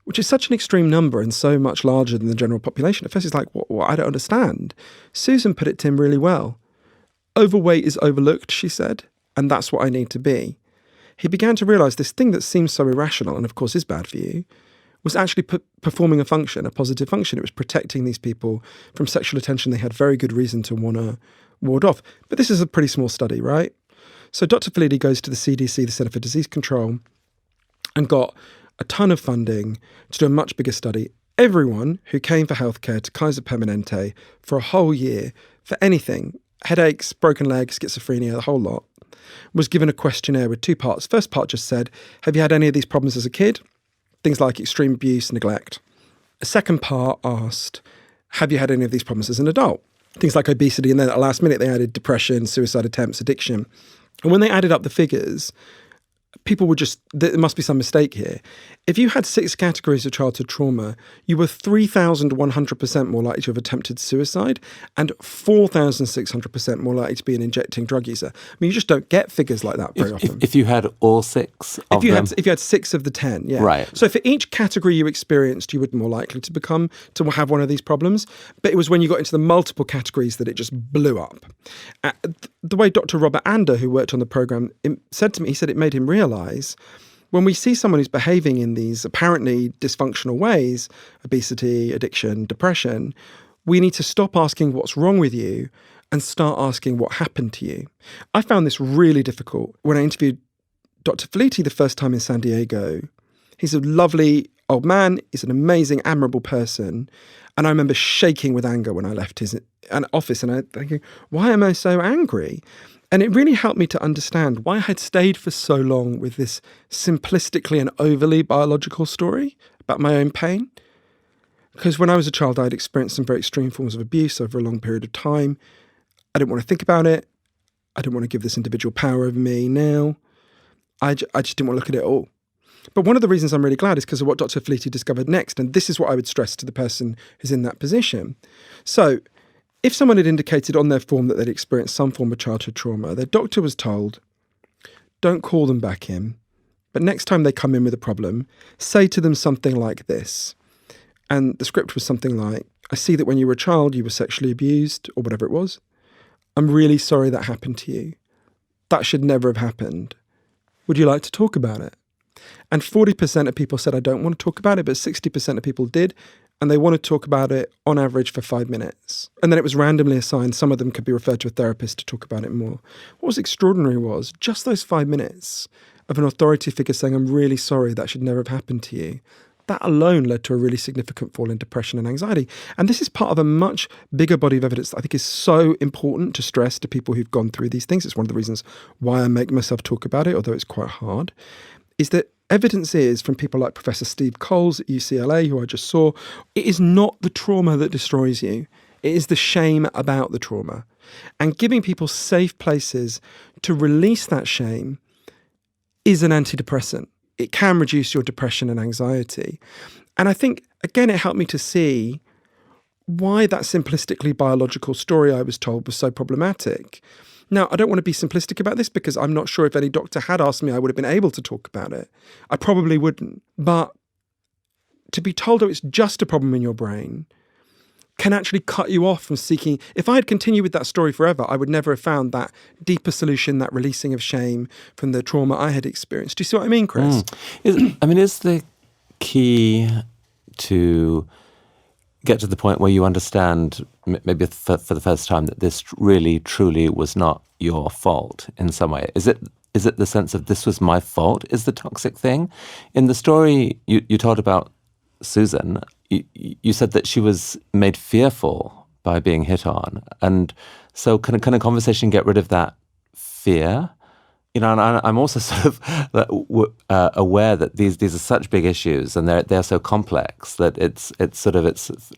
which is such an extreme number and so much larger than the general population. At first he's like, what? I don't understand. Susan put it to him really well. Overweight is overlooked, she said, and that's what I need to be. He began to realise this thing that seems so irrational and of course is bad for you was actually performing a function, a positive function. It was protecting these people from sexual attention they had very good reason to want to ward off. But this is a pretty small study, right? So Dr. Felidi goes to the CDC, the Centre for Disease Control, and got a ton of funding to do a much bigger study. Everyone who came for healthcare to Kaiser Permanente for a whole year, for anything, headaches, broken legs, schizophrenia, the whole lot, was given a questionnaire with 2 parts. First part just said, have you had any of these problems as a kid? Things like extreme abuse, neglect. A second part asked, have you had any of these problems as an adult? Things like obesity, and then at the last minute they added depression, suicide attempts, addiction. And when they added up the figures, people were just, there must be some mistake here. If you had 6 categories of childhood trauma, you were 3,100% more likely to have attempted suicide and 4,600% more likely to be an injecting drug user. I mean, you just don't get figures like that very often. If you had all 6 of them? If you had 6 of the 10, yeah. Right. So for each category you experienced, you were more likely to have one of these problems. But it was when you got into the multiple categories that it just blew up. The way Dr. Robert Ander, who worked on the program, said to me, he said it made him realise when we see someone who's behaving in these apparently dysfunctional ways, obesity, addiction, depression, we need to stop asking what's wrong with you and start asking what happened to you. I found this really difficult when I interviewed Dr. Feliti the first time in San Diego. He's a lovely old man. He's an amazing, admirable person. And I remember shaking with anger when I left his office and I thinking, why am I so angry? And it really helped me to understand why I had stayed for so long with this simplistically and overly biological story about my own pain. Because when I was a child, I'd experienced some very extreme forms of abuse over a long period of time. I didn't want to think about it. I didn't want to give this individual power over me now. I just didn't want to look at it at all. But one of the reasons I'm really glad is because of what Dr. Feliti discovered next. And this is what I would stress to the person who's in that position. So if someone had indicated on their form that they'd experienced some form of childhood trauma, their doctor was told, don't call them back in, but next time they come in with a problem, say to them something like this. And the script was something like, I see that when you were a child, you were sexually abused, or whatever it was. I'm really sorry that happened to you. That should never have happened. Would you like to talk about it? And 40% of people said, I don't want to talk about it, but 60% of people did. And they want to talk about it on average for 5 minutes. And then it was randomly assigned. Some of them could be referred to a therapist to talk about it more. What was extraordinary was just those 5 minutes of an authority figure saying, I'm really sorry, that should never have happened to you. That alone led to a really significant fall in depression and anxiety. And this is part of a much bigger body of evidence that I think is so important to stress to people who've gone through these things. It's one of the reasons why I make myself talk about it, although it's quite hard, is that evidence is from people like Professor Steve Coles at UCLA, who I just saw, it is not the trauma that destroys you. It is the shame about the trauma. And giving people safe places to release that shame is an antidepressant. It can reduce your depression and anxiety. And I think, again, it helped me to see why that simplistically biological story I was told was so problematic. Now, I don't want to be simplistic about this because I'm not sure if any doctor had asked me, I would have been able to talk about it. I probably wouldn't. But to be told, oh, it's just a problem in your brain, can actually cut you off from seeking. If I had continued with that story forever, I would never have found that deeper solution, that releasing of shame from the trauma I had experienced. Do you see what I mean, Chris? Is the key to get to the point where you understand, maybe for the first time, that this really, truly was not your fault in some way? Is it the sense of this was my fault is the toxic thing? In the story you told about Susan, you said that she was made fearful by being hit on. And so can a conversation get rid of that fear? And I'm also sort of aware that these are such big issues and they're so complex that it's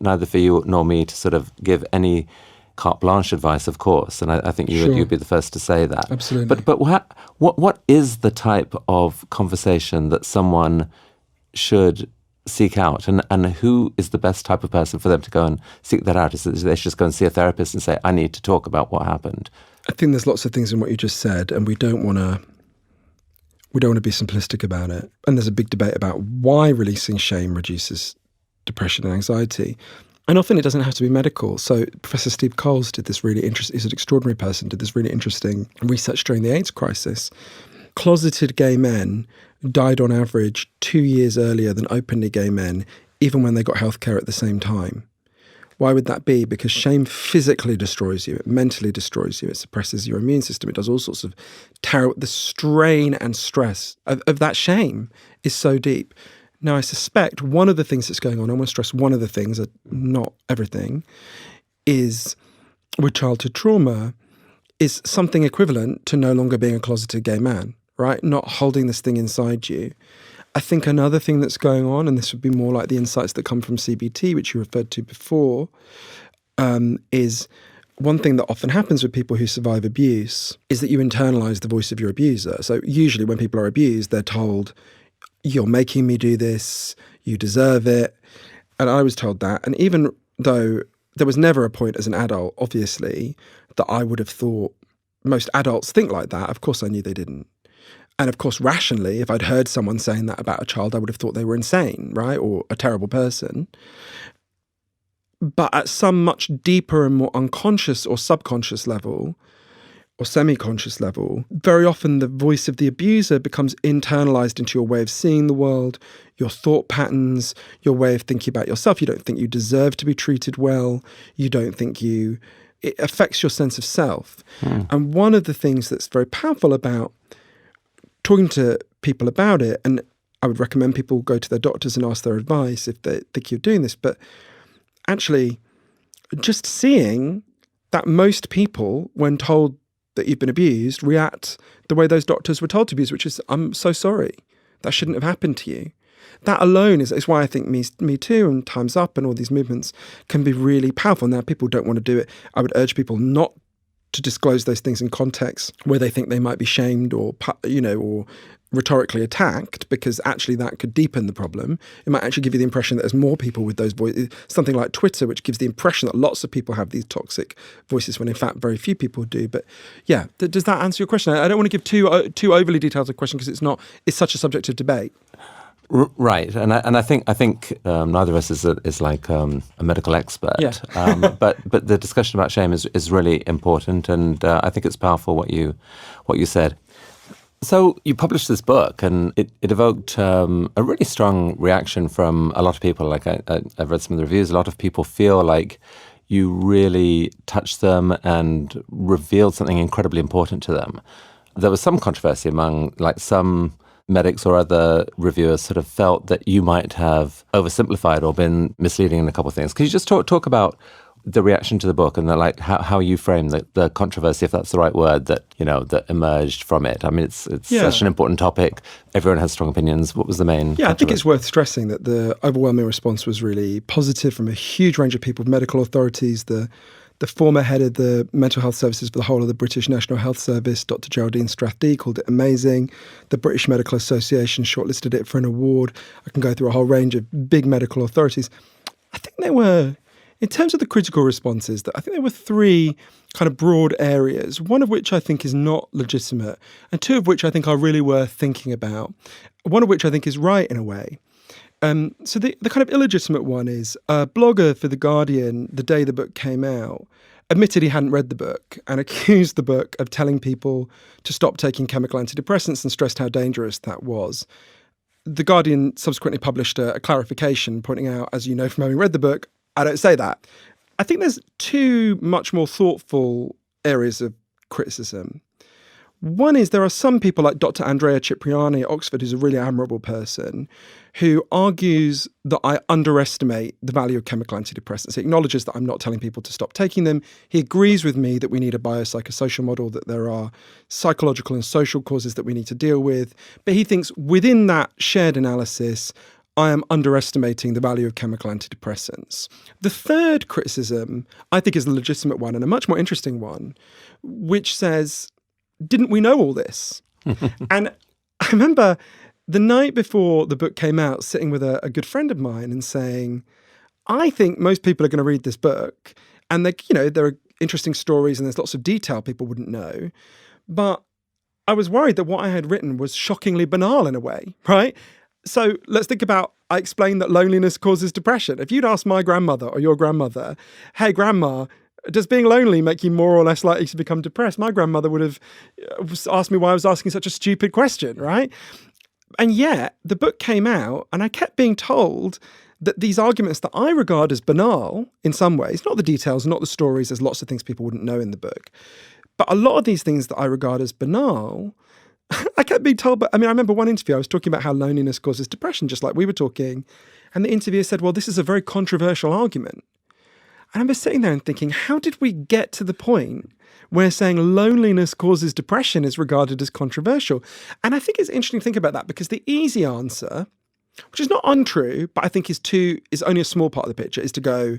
neither for you nor me to sort of give any carte blanche advice, of course. And I think you'd be the first to say that. Absolutely. But what is the type of conversation that someone should seek out, and who is the best type of person for them to go and seek that out? Is it they should just go and see a therapist and say, I need to talk about what happened? I think there's lots of things in what you just said, and we don't want to be simplistic about it. And there's a big debate about why releasing shame reduces depression and anxiety. And often it doesn't have to be medical. So Professor Steve Coles did this really interesting, he's an extraordinary person, did this really interesting research during the AIDS crisis. Closeted gay men died on average 2 years earlier than openly gay men, even when they got healthcare at the same time. Why would that be? Because shame physically destroys you, it mentally destroys you, it suppresses your immune system, it does all sorts of the strain and stress of that shame is so deep. Now, I suspect one of the things that's going on, I want to stress one of the things, not everything, is with childhood trauma, is something equivalent to no longer being a closeted gay man, right? Not holding this thing inside you. I think another thing that's going on, and this would be more like the insights that come from CBT, which you referred to before, is one thing that often happens with people who survive abuse is that you internalize the voice of your abuser. So usually when people are abused, they're told, you're making me do this, you deserve it. And I was told that. And even though there was never a point as an adult, obviously, that I would have thought most adults think like that, of course I knew they didn't. And of course, rationally, if I'd heard someone saying that about a child, I would have thought they were insane, right? Or a terrible person. But at some much deeper and more unconscious or subconscious level, or semi-conscious level, very often the voice of the abuser becomes internalized into your way of seeing the world, your thought patterns, your way of thinking about yourself. You don't think you deserve to be treated well. You don't think it affects your sense of self. And one of the things that's very powerful about talking to people about it, and I would recommend people go to their doctors and ask their advice if they think you're doing this, but actually just seeing that most people, when told that you've been abused, react the way those doctors were told to abuse, which is, I'm so sorry, that shouldn't have happened to you. That alone is why I think Me Too and Time's Up and all these movements can be really powerful. Now, people don't want to do it. I would urge people not to disclose those things in contexts where they think they might be shamed or rhetorically attacked, because actually that could deepen the problem. It might actually give you the impression that there's more people with those voices. Something like Twitter, which gives the impression that lots of people have these toxic voices when in fact very few people do. But yeah, does that answer your question? I don't want to give too overly detailed a question because it's such a subject of debate. Right, and I think neither of us is like a medical expert. Yeah. But the discussion about shame is really important, and I think it's powerful what you said. So you published this book, and it evoked a really strong reaction from a lot of people. Like I've read some of the reviews. A lot of people feel like you really touched them and revealed something incredibly important to them. There was some controversy among some medics or other reviewers sort of felt that you might have oversimplified or been misleading in a couple of things. Could you just talk about the reaction to the book and how you frame the controversy, if that's the right word, that emerged from it? I mean, it's such an important topic. Everyone has strong opinions. What was the main? Yeah, I think it's worth stressing that the overwhelming response was really positive from a huge range of people, medical authorities, the former head of the mental health services for the whole of the British National Health Service, Dr. Geraldine Strathdean, called it amazing. The British Medical Association shortlisted it for an award. I can go through a whole range of big medical authorities. I think there were, in terms of the critical responses, I think there were three kind of broad areas, one of which I think is not legitimate, and two of which I think are really worth thinking about, one of which I think is right in a way. So the kind of illegitimate one is a blogger for The Guardian, the day the book came out, admitted he hadn't read the book and accused the book of telling people to stop taking chemical antidepressants and stressed how dangerous that was. The Guardian subsequently published a clarification pointing out, as you know from having read the book, I don't say that. I think there's two much more thoughtful areas of criticism. One is there are some people like Dr. Andrea Cipriani at Oxford, who's a really admirable person, who argues that I underestimate the value of chemical antidepressants. He acknowledges that I'm not telling people to stop taking them. He agrees with me that we need a biopsychosocial model, that there are psychological and social causes that we need to deal with. But he thinks within that shared analysis, I am underestimating the value of chemical antidepressants. The third criticism, I think, is the legitimate one and a much more interesting one, which says, didn't we know all this? And I remember the night before the book came out, sitting with a good friend of mine and saying, I think most people are going to read this book and there are interesting stories and there's lots of detail people wouldn't know. But I was worried that what I had written was shockingly banal in a way, right? So let's think about, I explained that loneliness causes depression. If you'd asked my grandmother or your grandmother, hey, grandma, does being lonely make you more or less likely to become depressed? My grandmother would have asked me why I was asking such a stupid question, right? And yet the book came out and I kept being told that these arguments that I regard as banal in some ways, not the details, not the stories, there's lots of things people wouldn't know in the book, but a lot of these things that I regard as banal, I kept being told, I remember one interview, I was talking about how loneliness causes depression, just like we were talking, and the interviewer said, well, this is a very controversial argument. And I remember sitting there and thinking, how did we get to the point where saying loneliness causes depression is regarded as controversial? And I think it's interesting to think about that because the easy answer, which is not untrue, but I think is only a small part of the picture, is to go,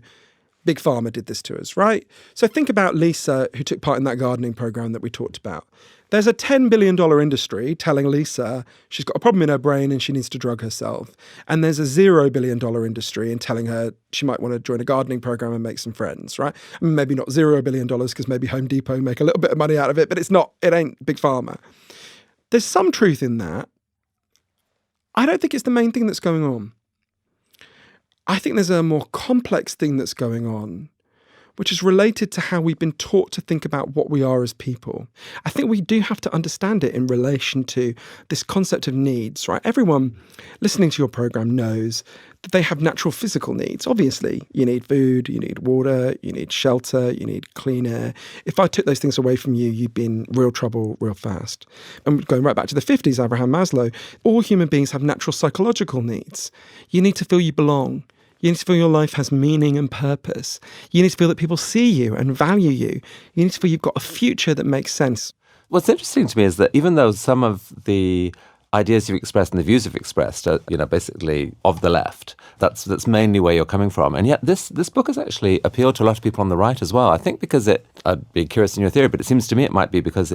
Big Pharma did this to us, right? So think about Lisa, who took part in that gardening program that we talked about. There's a $10 billion industry telling Lisa she's got a problem in her brain and she needs to drug herself. And there's a $0 billion industry in telling her she might want to join a gardening program and make some friends, right? Maybe not $0 billion because maybe Home Depot make a little bit of money out of it, but it ain't Big Pharma. There's some truth in that. I don't think it's the main thing that's going on. I think there's a more complex thing that's going on, which is related to how we've been taught to think about what we are as people. I think we do have to understand it in relation to this concept of needs, right? Everyone listening to your program knows that they have natural physical needs. Obviously, you need food, you need water, you need shelter, you need clean air. If I took those things away from you, you'd be in real trouble real fast. And going right back to the 50s, Abraham Maslow, all human beings have natural psychological needs. You need to feel you belong. You need to feel your life has meaning and purpose. You need to feel that people see you and value you. You need to feel you've got a future that makes sense. What's interesting to me is that even though some of the ideas you've expressed and the views you've expressed are, basically of the left, that's mainly where you're coming from. And yet this book has actually appealed to a lot of people on the right as well. I think because I'd be curious in your theory, but it seems to me it might be because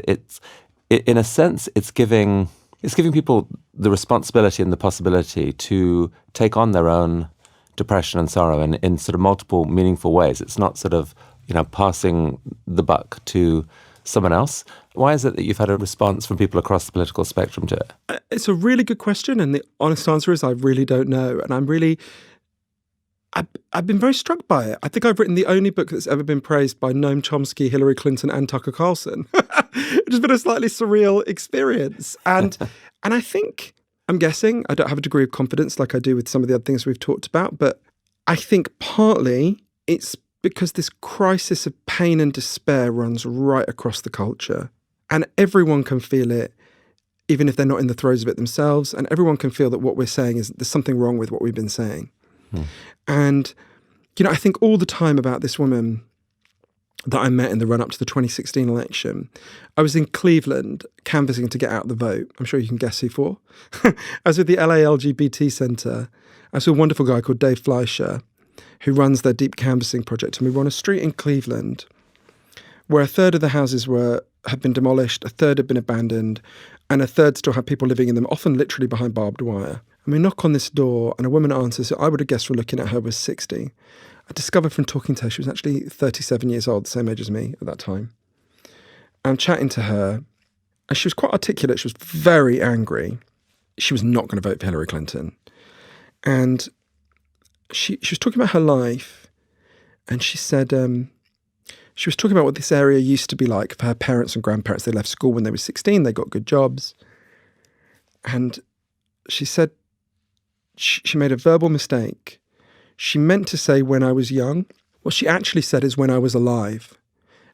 in a sense, it's giving people the responsibility and the possibility to take on their own depression and sorrow in sort of multiple meaningful ways. It's not sort of, passing the buck to someone else. Why is it that you've had a response from people across the political spectrum to it? It's a really good question. And the honest answer is I really don't know. And I've been very struck by it. I think I've written the only book that's ever been praised by Noam Chomsky, Hillary Clinton and Tucker Carlson, which has been a slightly surreal experience. And I think, I'm guessing, I don't have a degree of confidence like I do with some of the other things we've talked about, but I think partly it's because this crisis of pain and despair runs right across the culture. And everyone can feel it, even if they're not in the throes of it themselves. And everyone can feel that what we're saying is there's something wrong with what we've been saying. And, I think all the time about this woman that I met in the run-up to the 2016 election. I was in Cleveland canvassing to get out the vote. I'm sure you can guess who for. I was with the LA LGBT Centre. I saw a wonderful guy called Dave Fleischer, who runs their deep canvassing project. And we were on a street in Cleveland where a third of the houses had been demolished, a third had been abandoned, and a third still had people living in them, often literally behind barbed wire. And we knock on this door, and a woman answers, who I would have guessed from looking at her was 60. I discovered from talking to her, she was actually 37 years old, the same age as me at that time. I'm chatting to her, and she was quite articulate. She was very angry. She was not going to vote for Hillary Clinton. And she was talking about her life, and she said she was talking about what this area used to be like for her parents and grandparents. They left school when they were 16, they got good jobs. And she said she made a verbal mistake. She meant to say when I was young. What she actually said is when I was alive.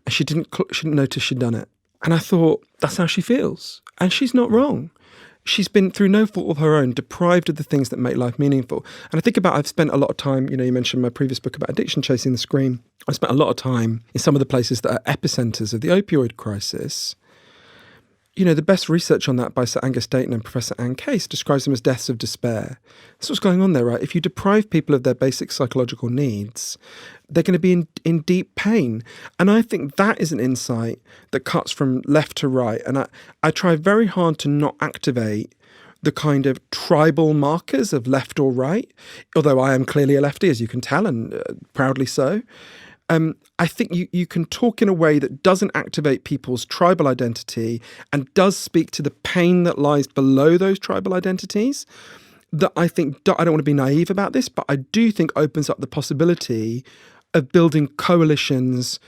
And she didn't notice she'd done it. And I thought, that's how she feels. And she's not wrong. She's been, through no fault of her own, deprived of the things that make life meaningful. And I think about, I've spent a lot of time, you mentioned my previous book about addiction, Chasing the Scream. I spent a lot of time in some of the places that are epicenters of the opioid crisis. The best research on that by Sir Angus Dayton and Professor Anne Case describes them as deaths of despair. That's what's going on there, right? If you deprive people of their basic psychological needs, they're going to be in deep pain. And I think that is an insight that cuts from left to right. And I try very hard to not activate the kind of tribal markers of left or right, although I am clearly a lefty, as you can tell, and proudly so. I think you can talk in a way that doesn't activate people's tribal identity and does speak to the pain that lies below those tribal identities, that I think, I don't want to be naive about this, but I do think opens up the possibility of building coalitions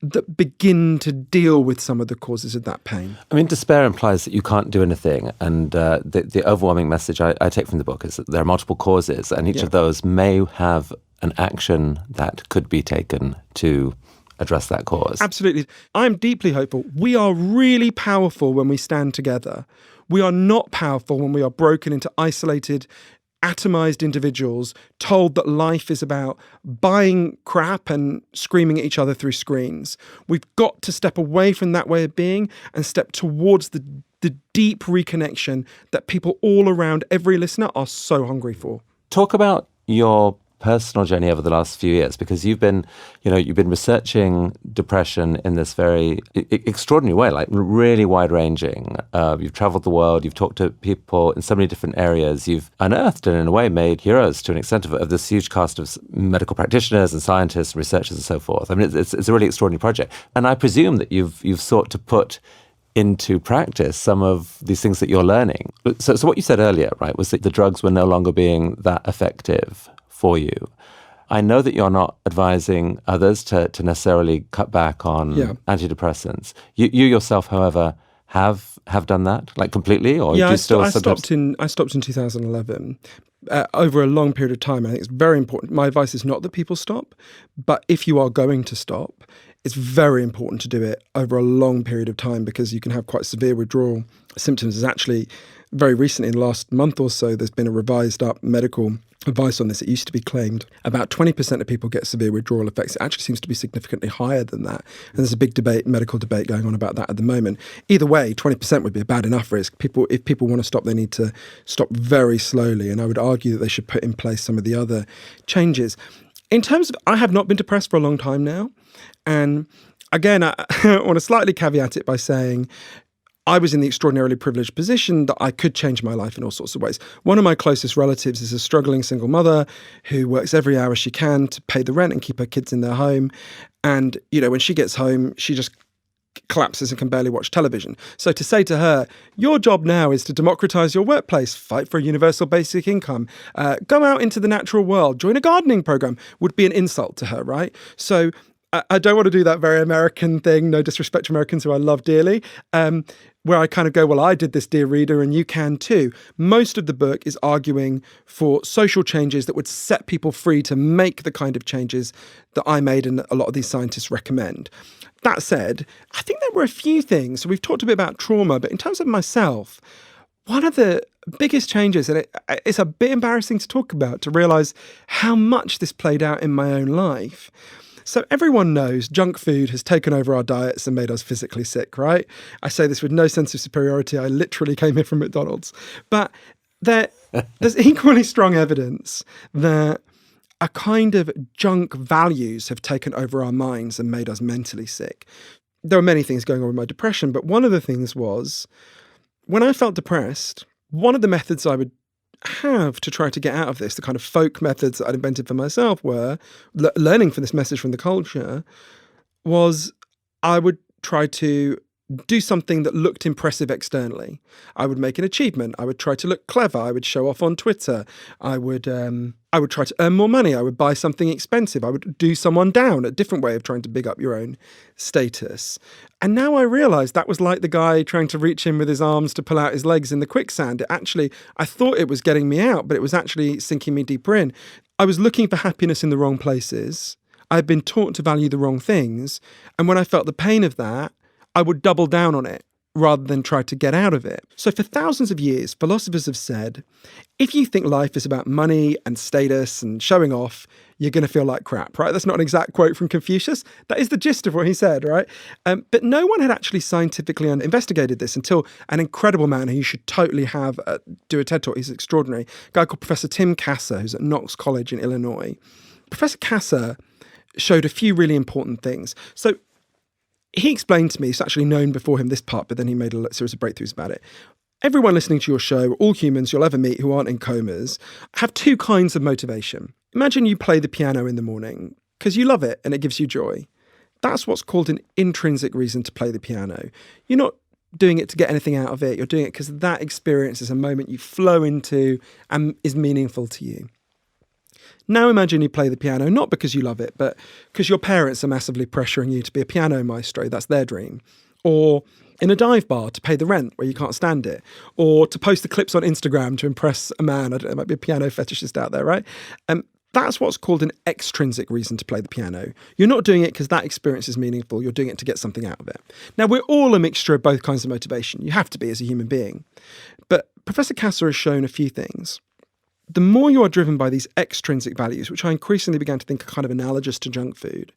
that begin to deal with some of the causes of that pain. I mean, despair implies that you can't do anything. And the overwhelming message I take from the book is that there are multiple causes, and each of those may have an action that could be taken to address that cause. Absolutely. I'm deeply hopeful. We are really powerful when we stand together. We are not powerful when we are broken into isolated, atomized individuals told that life is about buying crap and screaming at each other through screens. We've got to step away from that way of being and step towards the deep reconnection that people all around every listener are so hungry for. Talk about your personal journey over the last few years, because you've been researching depression in this very extraordinary way, like really wide-ranging. You've traveled the world, you've talked to people in so many different areas, you've unearthed and in a way made heroes to an extent of this huge cast of medical practitioners and scientists and researchers and so forth. I mean, it's a really extraordinary project. And I presume that you've sought to put into practice some of these things that you're learning. So what you said earlier, right, was that the drugs were no longer being that effective for you. I know that you're not advising others to necessarily cut back on antidepressants. You yourself, however, have done that, like completely, or do you still? I stopped in 2011. Over a long period of time. I think it's very important. My advice is not that people stop, but if you are going to stop, it's very important to do it over a long period of time, because you can have quite severe withdrawal symptoms. There's actually, very recently, in the last month or so, there's been a revised up medical advice on this. It used to be claimed about 20% of people get severe withdrawal effects. It actually seems to be significantly higher than that. And there's a big medical debate going on about that at the moment. Either way, 20% would be a bad enough risk. If people want to stop, they need to stop very slowly. And I would argue that they should put in place some of the other changes. In terms of, I have not been depressed for a long time now. And again, I want to slightly caveat it by saying, I was in the extraordinarily privileged position that I could change my life in all sorts of ways. One of my closest relatives is a struggling single mother who works every hour she can to pay the rent and keep her kids in their home. And, when she gets home, she just collapses and can barely watch television. So to say to her, your job now is to democratize your workplace, fight for a universal basic income, go out into the natural world, join a gardening program, would be an insult to her, right? So I don't want to do that very American thing, no disrespect to Americans who I love dearly, where I kind of go, well, I did this, dear reader, and you can too. Most of the book is arguing for social changes that would set people free to make the kind of changes that I made and a lot of these scientists recommend. That said, I think there were a few things. So we've talked a bit about trauma, but in terms of myself, one of the biggest changes, and it's a bit embarrassing to talk about, to realize how much this played out in my own life. So everyone knows junk food has taken over our diets and made us physically sick, right? I say this with no sense of superiority. I literally came here from McDonald's. But there's equally strong evidence that a kind of junk values have taken over our minds and made us mentally sick. There were many things going on with my depression, but one of the things was, when I felt depressed, one of the methods I would have to try to get out of this, the kind of folk methods that I'd invented for myself, were learning from this message from the culture, was I would try to do something that looked impressive externally. I would make an achievement. I would try to look clever. I would show off on Twitter. I would try to earn more money. I would buy something expensive. I would do someone down, a different way of trying to big up your own status. And now I realise that was like the guy trying to reach in with his arms to pull out his legs in the quicksand. I thought it was getting me out, but it was actually sinking me deeper in. I was looking for happiness in the wrong places. I'd been taught to value the wrong things. And when I felt the pain of that, I would double down on it rather than try to get out of it. So for thousands of years, philosophers have said, if you think life is about money and status and showing off, you're going to feel like crap, right? That's not an exact quote from Confucius. That is the gist of what he said, right? But no one had actually scientifically investigated this until an incredible man who you should totally have do a TED Talk. He's extraordinary. A guy called Professor Tim Kasser, who's at Knox College in Illinois. Professor Kasser showed a few really important things. So he explained to me, it's actually known before him, this part, but then he made a series of breakthroughs about it. Everyone listening to your show, all humans you'll ever meet who aren't in comas, have two kinds of motivation. Imagine you play the piano in the morning because you love it and it gives you joy. That's what's called an intrinsic reason to play the piano. You're not doing it to get anything out of it. You're doing it because that experience is a moment you flow into and is meaningful to you. Now imagine you play the piano, not because you love it, but because your parents are massively pressuring you to be a piano maestro. That's their dream. Or in a dive bar to pay the rent where you can't stand it. Or to post the clips on Instagram to impress a man. I don't know, there might be a piano fetishist out there, right? That's what's called an extrinsic reason to play the piano. You're not doing it because that experience is meaningful. You're doing it to get something out of it. Now, we're all a mixture of both kinds of motivation. You have to be as a human being. But Professor Kasser has shown a few things. The more you are driven by these extrinsic values, which I increasingly began to think are kind of analogous to junk food,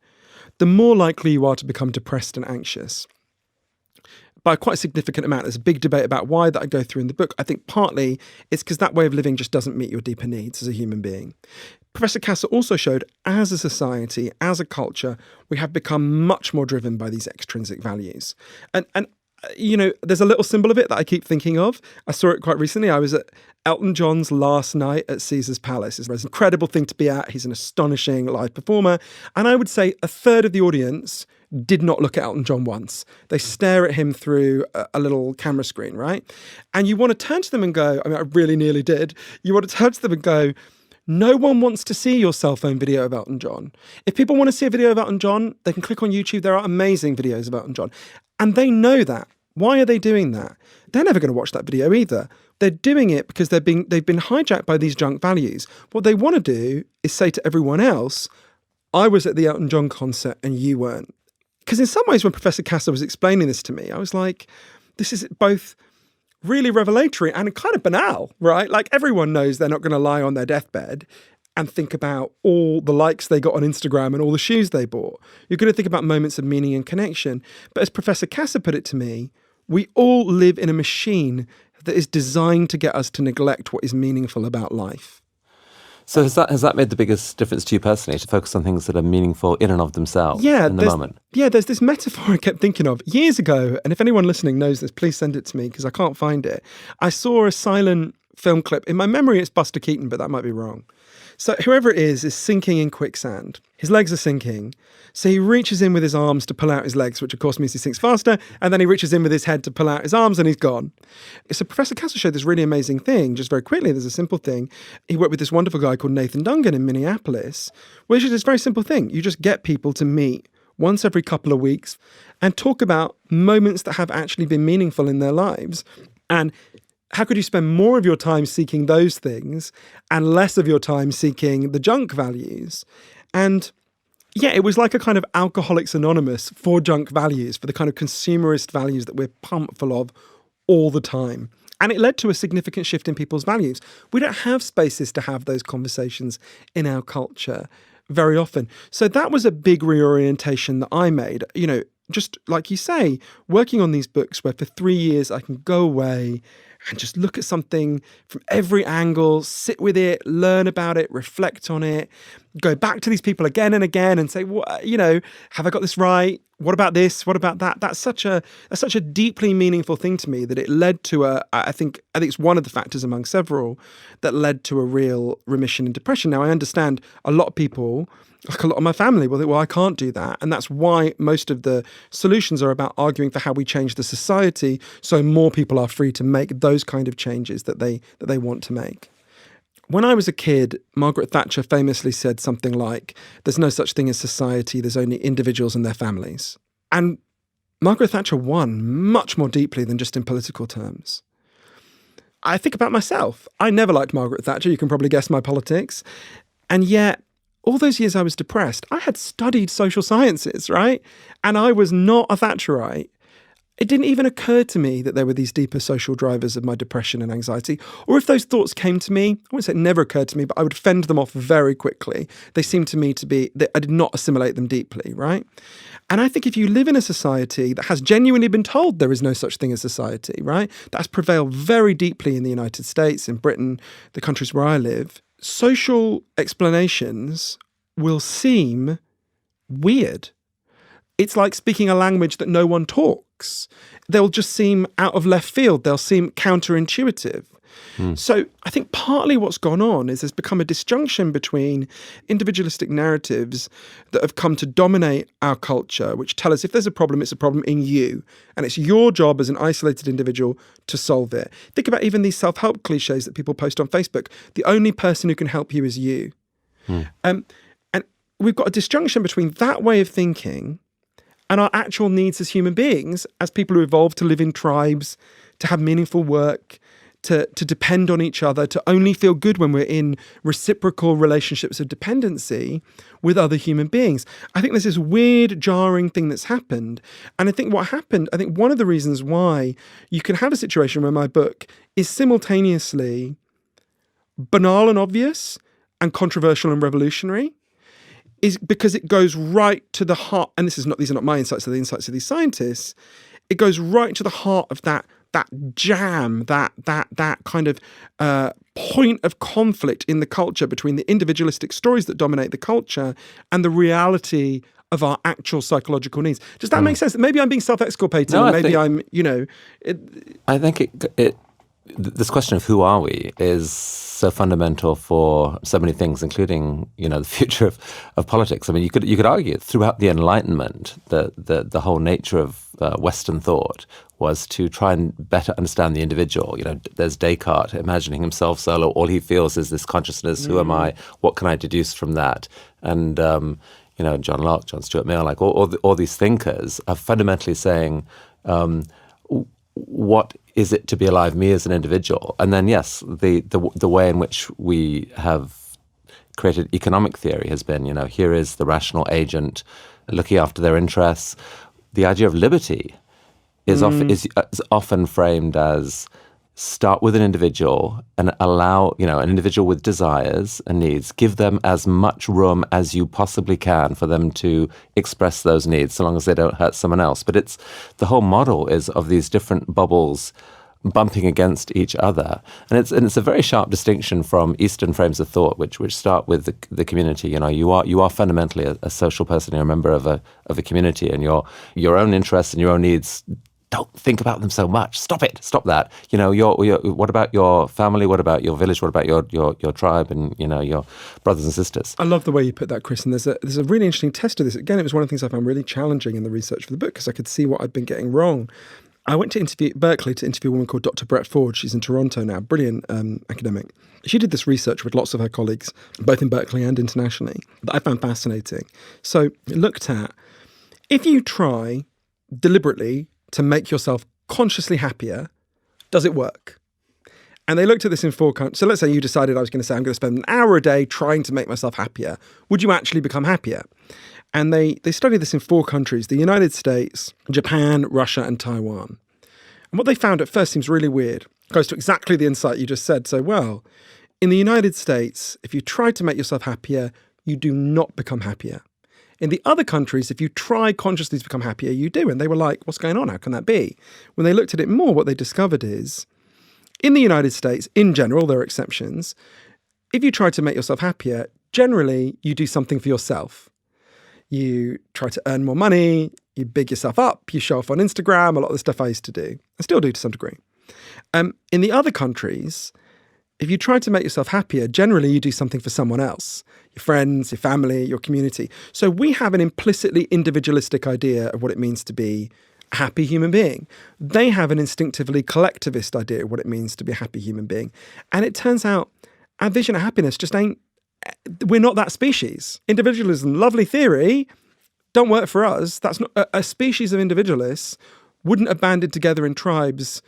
the more likely you are to become depressed and anxious. By quite a significant amount. There's a big debate about why that I go through in the book. I think partly it's because that way of living just doesn't meet your deeper needs as a human being. Professor Kasser also showed, as a society, as a culture, we have become much more driven by these extrinsic values. And you know, there's a little symbol of it that I keep thinking of. I saw it quite recently. I was at Elton John's last night at Caesar's Palace. It's an incredible thing to be at. He's an astonishing live performer. And I would say a third of the audience did not look at Elton John once. They stare at him through a little camera screen, right? And you want to turn to them and go, I mean, I really nearly did. You want to turn to them and go, no one wants to see your cell phone video of Elton John. If people want to see a video of Elton John, they can click on YouTube. There are amazing videos of Elton John. And they know that. Why are they doing that? They're never going to watch that video either. They're doing it because they've been hijacked by these junk values. What they want to do is say to everyone else, I was at the Elton John concert and you weren't. Because in some ways, when Professor Kasser was explaining this to me, I was like, this is both really revelatory and kind of banal, right? Like everyone knows they're not going to lie on their deathbed and think about all the likes they got on Instagram and all the shoes they bought. You're going to think about moments of meaning and connection. But as Professor Kasser put it to me, we all live in a machine that is designed to get us to neglect what is meaningful about life. So has that made the biggest difference to you personally, to focus on things that are meaningful in and of themselves in the moment? Yeah, there's this metaphor I kept thinking of years ago, and if anyone listening knows this, please send it to me because I can't find it. I saw a silent film clip. In my memory, it's Buster Keaton, but that might be wrong. So whoever it is sinking in quicksand. His legs are sinking. So he reaches in with his arms to pull out his legs, which of course means he sinks faster. And then he reaches in with his head to pull out his arms and he's gone. So Professor Kasser showed this really amazing thing, just very quickly. There's a simple thing. He worked with this wonderful guy called Nathan Dungan in Minneapolis, which is this very simple thing. You just get people to meet once every couple of weeks and talk about moments that have actually been meaningful in their lives. And how could you spend more of your time seeking those things and less of your time seeking the junk values? And yeah, it was like a kind of Alcoholics Anonymous for junk values, for the kind of consumerist values that we're pumped full of all the time. And it led to a significant shift in people's values. We don't have spaces to have those conversations in our culture very often. So that was a big reorientation that I made. You know, just like you say, working on these books where for 3 years I can go away, and just look at something from every angle, sit with it, learn about it, reflect on it, go back to these people again and again and say, what, have I got this right? What about this? What about that? That's such a deeply meaningful thing to me that it led to I think it's one of the factors among several that led to a real remission in depression. Now, I understand a lot of people, like a lot of my family, will think, well, I can't do that. And that's why most of the solutions are about arguing for how we change the society so more people are free to make those kind of changes that they want to make. When I was a kid, Margaret Thatcher famously said something like, there's no such thing as society, there's only individuals and their families. And Margaret Thatcher won much more deeply than just in political terms. I think about myself. I never liked Margaret Thatcher, you can probably guess my politics. And yet, all those years I was depressed, I had studied social sciences, right? And I was not a Thatcherite. It didn't even occur to me that there were these deeper social drivers of my depression and anxiety. Or if those thoughts came to me, I wouldn't say it never occurred to me, but I would fend them off very quickly. They seemed to me to be, I did not assimilate them deeply, right? And I think if you live in a society that has genuinely been told there is no such thing as society, right? That's prevailed very deeply in the United States, in Britain, the countries where I live, social explanations will seem weird. It's like speaking a language that no one talks. They'll just seem out of left field. They'll seem counterintuitive. So I think partly what's gone on is there's become a disjunction between individualistic narratives that have come to dominate our culture, which tell us if there's a problem, it's a problem in you. And it's your job as an isolated individual to solve it. Think about even these self-help cliches that people post on Facebook. The only person who can help you is you. And we've got a disjunction between that way of thinking and our actual needs as human beings, as people who evolved to live in tribes, to have meaningful work, to depend on each other, to only feel good when we're in reciprocal relationships of dependency with other human beings. I think there's this weird, jarring thing that's happened. And I think one of the reasons why you can have a situation where my book is simultaneously banal and obvious and controversial and revolutionary is because it goes right to the heart, and these are not my insights, they're the insights of these scientists. It goes right to the heart of that jam, that kind of point of conflict in the culture between the individualistic stories that dominate the culture and the reality of our actual psychological needs. Does that make sense? Maybe I'm being self-exculpating, No, I think this question of who are we is so fundamental for so many things, including, the future of politics. I mean, you could argue throughout the Enlightenment, the whole nature of Western thought was to try and better understand the individual. There's Descartes imagining himself solo. All he feels is this consciousness. Who am I? What can I deduce from that? And John Locke, John Stuart Mill, like all these thinkers are fundamentally saying, what is it to be alive, me as an individual? And then, yes, the way in which we have created economic theory has been, here is the rational agent looking after their interests. The idea of liberty is often framed as start with an individual and allow, an individual with desires and needs, give them as much room as you possibly can for them to express those needs, so long as they don't hurt someone else. But it's the whole model is of these different bubbles bumping against each other. And it's a very sharp distinction from Eastern frames of thought, which start with the community. You are fundamentally a social person, you're a member of a community, and your own interests and your own needs, don't think about them so much. Stop that. What about your family? What about your village? What about your tribe and, your brothers and sisters? I love the way you put that, Chris. And there's a really interesting test of this. Again, it was one of the things I found really challenging in the research for the book because I could see what I'd been getting wrong. I went to Berkeley to interview a woman called Dr. Brett Ford. She's in Toronto now, brilliant academic. She did this research with lots of her colleagues, both in Berkeley and internationally, that I found fascinating. So it looked at, if you try deliberately to make yourself consciously happier, does it work? And they looked at this in 4 countries. So let's say you decided I'm going to spend an hour a day trying to make myself happier. Would you actually become happier? And they studied this in 4 countries, the United States, Japan, Russia, and Taiwan. And what they found at first seems really weird. It goes to exactly the insight you just said so well. In the United States, if you try to make yourself happier, you do not become happier. In the other countries, if you try consciously to become happier, you do. And they were like, what's going on? How can that be? When they looked at it more, what they discovered is In the United States, in general, there are exceptions. If you try to make yourself happier, generally you do something for yourself. You try to earn more money, you big yourself up, you show off on Instagram, a lot of the stuff I used to do. I still do to some degree. In the other countries, if you try to make yourself happier, generally you do something for someone else, your friends, your family, your community. So we have an implicitly individualistic idea of what it means to be a happy human being. They have an instinctively collectivist idea of what it means to be a happy human being. And it turns out our vision of happiness just ain't, we're not that species. Individualism, lovely theory, don't work for us. That's not a species of individualists wouldn't have banded together in tribes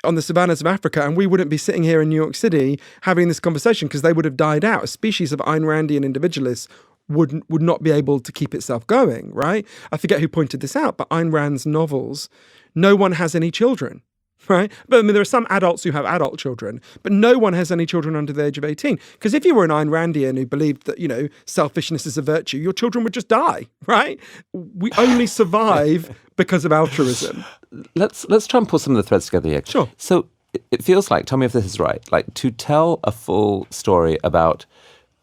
on the savannas of Africa, and we wouldn't be sitting here in New York City having this conversation because they would have died out. A species of Ayn Randian individualists would not be able to keep itself going, right? I forget who pointed this out, but Ayn Rand's novels, no one has any children, right? But I mean, there are some adults who have adult children, but no one has any children under the age of 18. Because if you were an Ayn Randian who believed that, selfishness is a virtue, your children would just die, right? We only survive because of altruism. Let's try and pull some of the threads together here. Sure. So it feels like, tell me if this is right, like to tell a full story about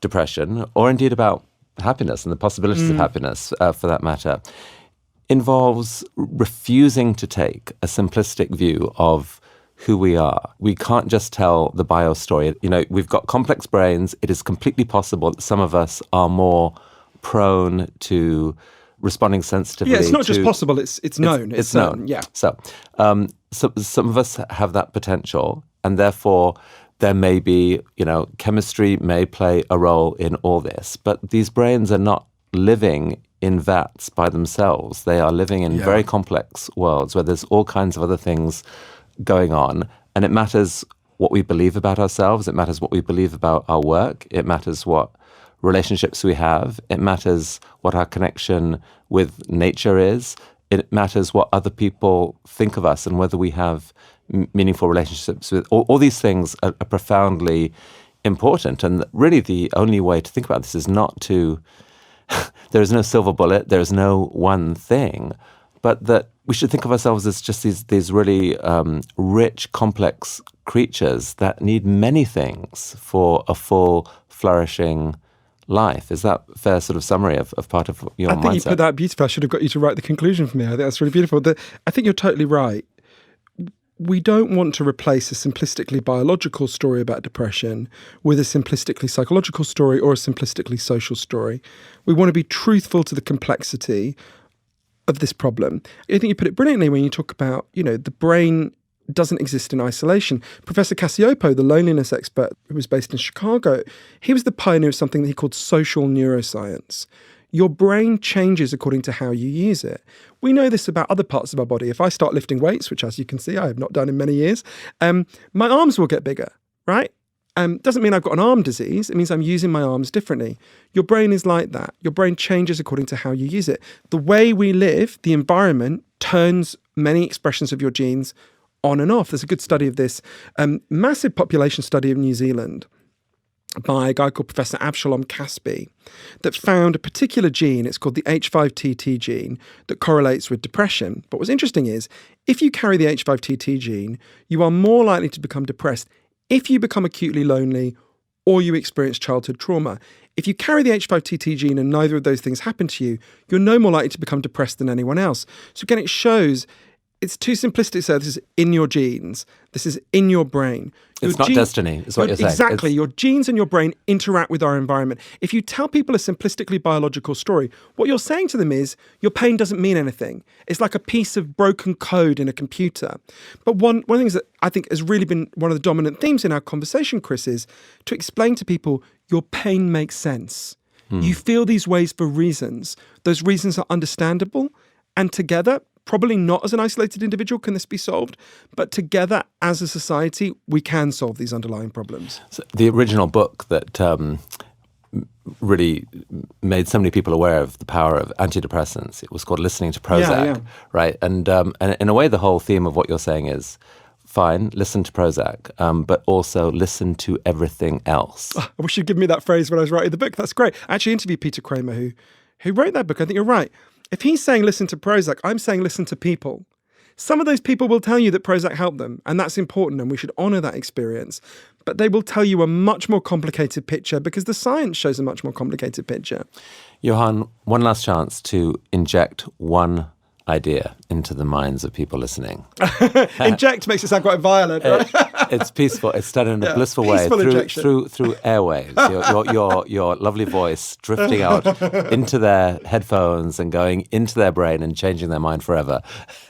depression, or indeed about happiness and the possibilities of happiness, for that matter, involves refusing to take a simplistic view of who we are. We can't just tell the bio story. We've got complex brains. It is completely possible that some of us are more prone to responding sensitively. Yeah, it's not just possible, it's known. It's known. Yeah. So some of us have that potential, and therefore there may be, chemistry may play a role in all this. But these brains are not living in vats by themselves. They are living in very complex worlds where there's all kinds of other things going on. And it matters what we believe about ourselves. It matters what we believe about our work. It matters what relationships we have. It matters what our connection with nature is. It matters what other people think of us and whether we have meaningful relationships with. All these things are profoundly important. And really the only way to think about this is not to, there is no silver bullet, there is no one thing, but that we should think of ourselves as just these really rich, complex creatures that need many things for a full, flourishing life. Is that a fair sort of summary of part of your mindset? I think you put that beautifully. I should have got you to write the conclusion for me. I think that's really beautiful. I think you're totally right. We don't want to replace a simplistically biological story about depression with a simplistically psychological story or a simplistically social story. We want to be truthful to the complexity of this problem. I think you put it brilliantly when you talk about, the brain doesn't exist in isolation. Professor Cacioppo, the loneliness expert who was based in Chicago, he was the pioneer of something that he called social neuroscience. Your brain changes according to how you use it. We know this about other parts of our body. If I start lifting weights, which as you can see, I have not done in many years, my arms will get bigger, right? Doesn't mean I've got an arm disease. It means I'm using my arms differently. Your brain is like that. Your brain changes according to how you use it. The way we live, the environment, turns many expressions of your genes on and off. There's a good study of this, massive population study of New Zealand by a guy called Professor Avshalom Caspi that found a particular gene, it's called the H5TT gene, that correlates with depression. But what's interesting is, if you carry the H5TT gene, you are more likely to become depressed if you become acutely lonely or you experience childhood trauma. If you carry the H5TT gene and neither of those things happen to you, you're no more likely to become depressed than anyone else. So again, it shows it's too simplistic to say this is in your genes. This is in your brain. It's not destiny, is what you're saying. Exactly. Your genes and your brain interact with our environment. If you tell people a simplistically biological story, what you're saying to them is your pain doesn't mean anything. It's like a piece of broken code in a computer. But one of the things that I think has really been one of the dominant themes in our conversation, Chris, is to explain to people your pain makes sense. You feel these ways for reasons. Those reasons are understandable, and together, probably not as an isolated individual can this be solved, but together as a society, we can solve these underlying problems. So the original book that really made so many people aware of the power of antidepressants, it was called Listening to Prozac, right? And in a way, the whole theme of what you're saying is, fine, listen to Prozac, but also listen to everything else. Oh, I wish you'd given me that phrase when I was writing the book. That's great. I actually interviewed Peter Kramer, who wrote that book. I think you're right. If he's saying listen to Prozac, I'm saying listen to people. Some of those people will tell you that Prozac helped them, and that's important, and we should honour that experience. But they will tell you a much more complicated picture because the science shows a much more complicated picture. Johann, one last chance to inject one idea into the minds of people listening. Inject makes it sound quite violent, right? It's peaceful. It's done in a blissful way through airwaves. Your lovely voice drifting out into their headphones and going into their brain and changing their mind forever.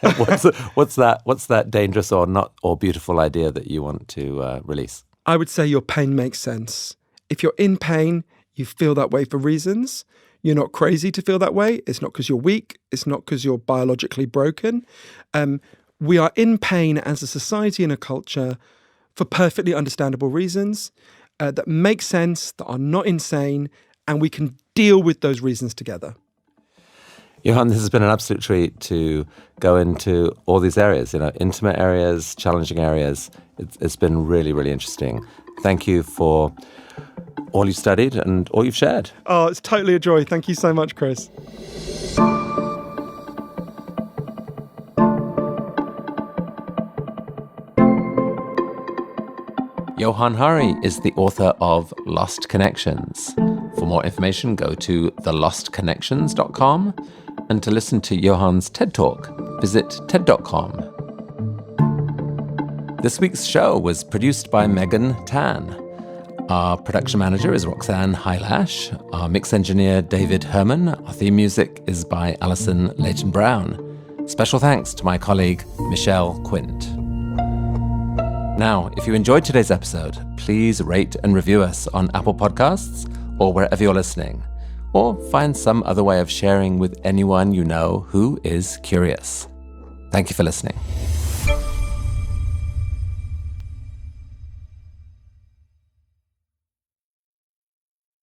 What's that dangerous or beautiful idea that you want to release? I would say your pain makes sense. If you're in pain, you feel that way for reasons. You're not crazy to feel that way. It's not because you're weak. It's not because you're biologically broken. We are in pain as a society and a culture for perfectly understandable reasons that make sense, that are not insane, and we can deal with those reasons together. Johann, this has been an absolute treat to go into all these areas, intimate areas, challenging areas. It's been really, really interesting. Thank you for all you've studied and all you've shared. Oh, it's totally a joy. Thank you so much, Chris. Johann Hari is the author of Lost Connections. For more information, go to thelostconnections.com, and to listen to Johann's TED Talk, visit ted.com. This week's show was produced by Megan Tan. Our production manager is Roxanne Hylash. Our mix engineer, David Herman. Our theme music is by Alison Leighton-Brown. Special thanks to my colleague, Michelle Quint. Now, if you enjoyed today's episode, please rate and review us on Apple Podcasts or wherever you're listening, or find some other way of sharing with anyone you know who is curious. Thank you for listening.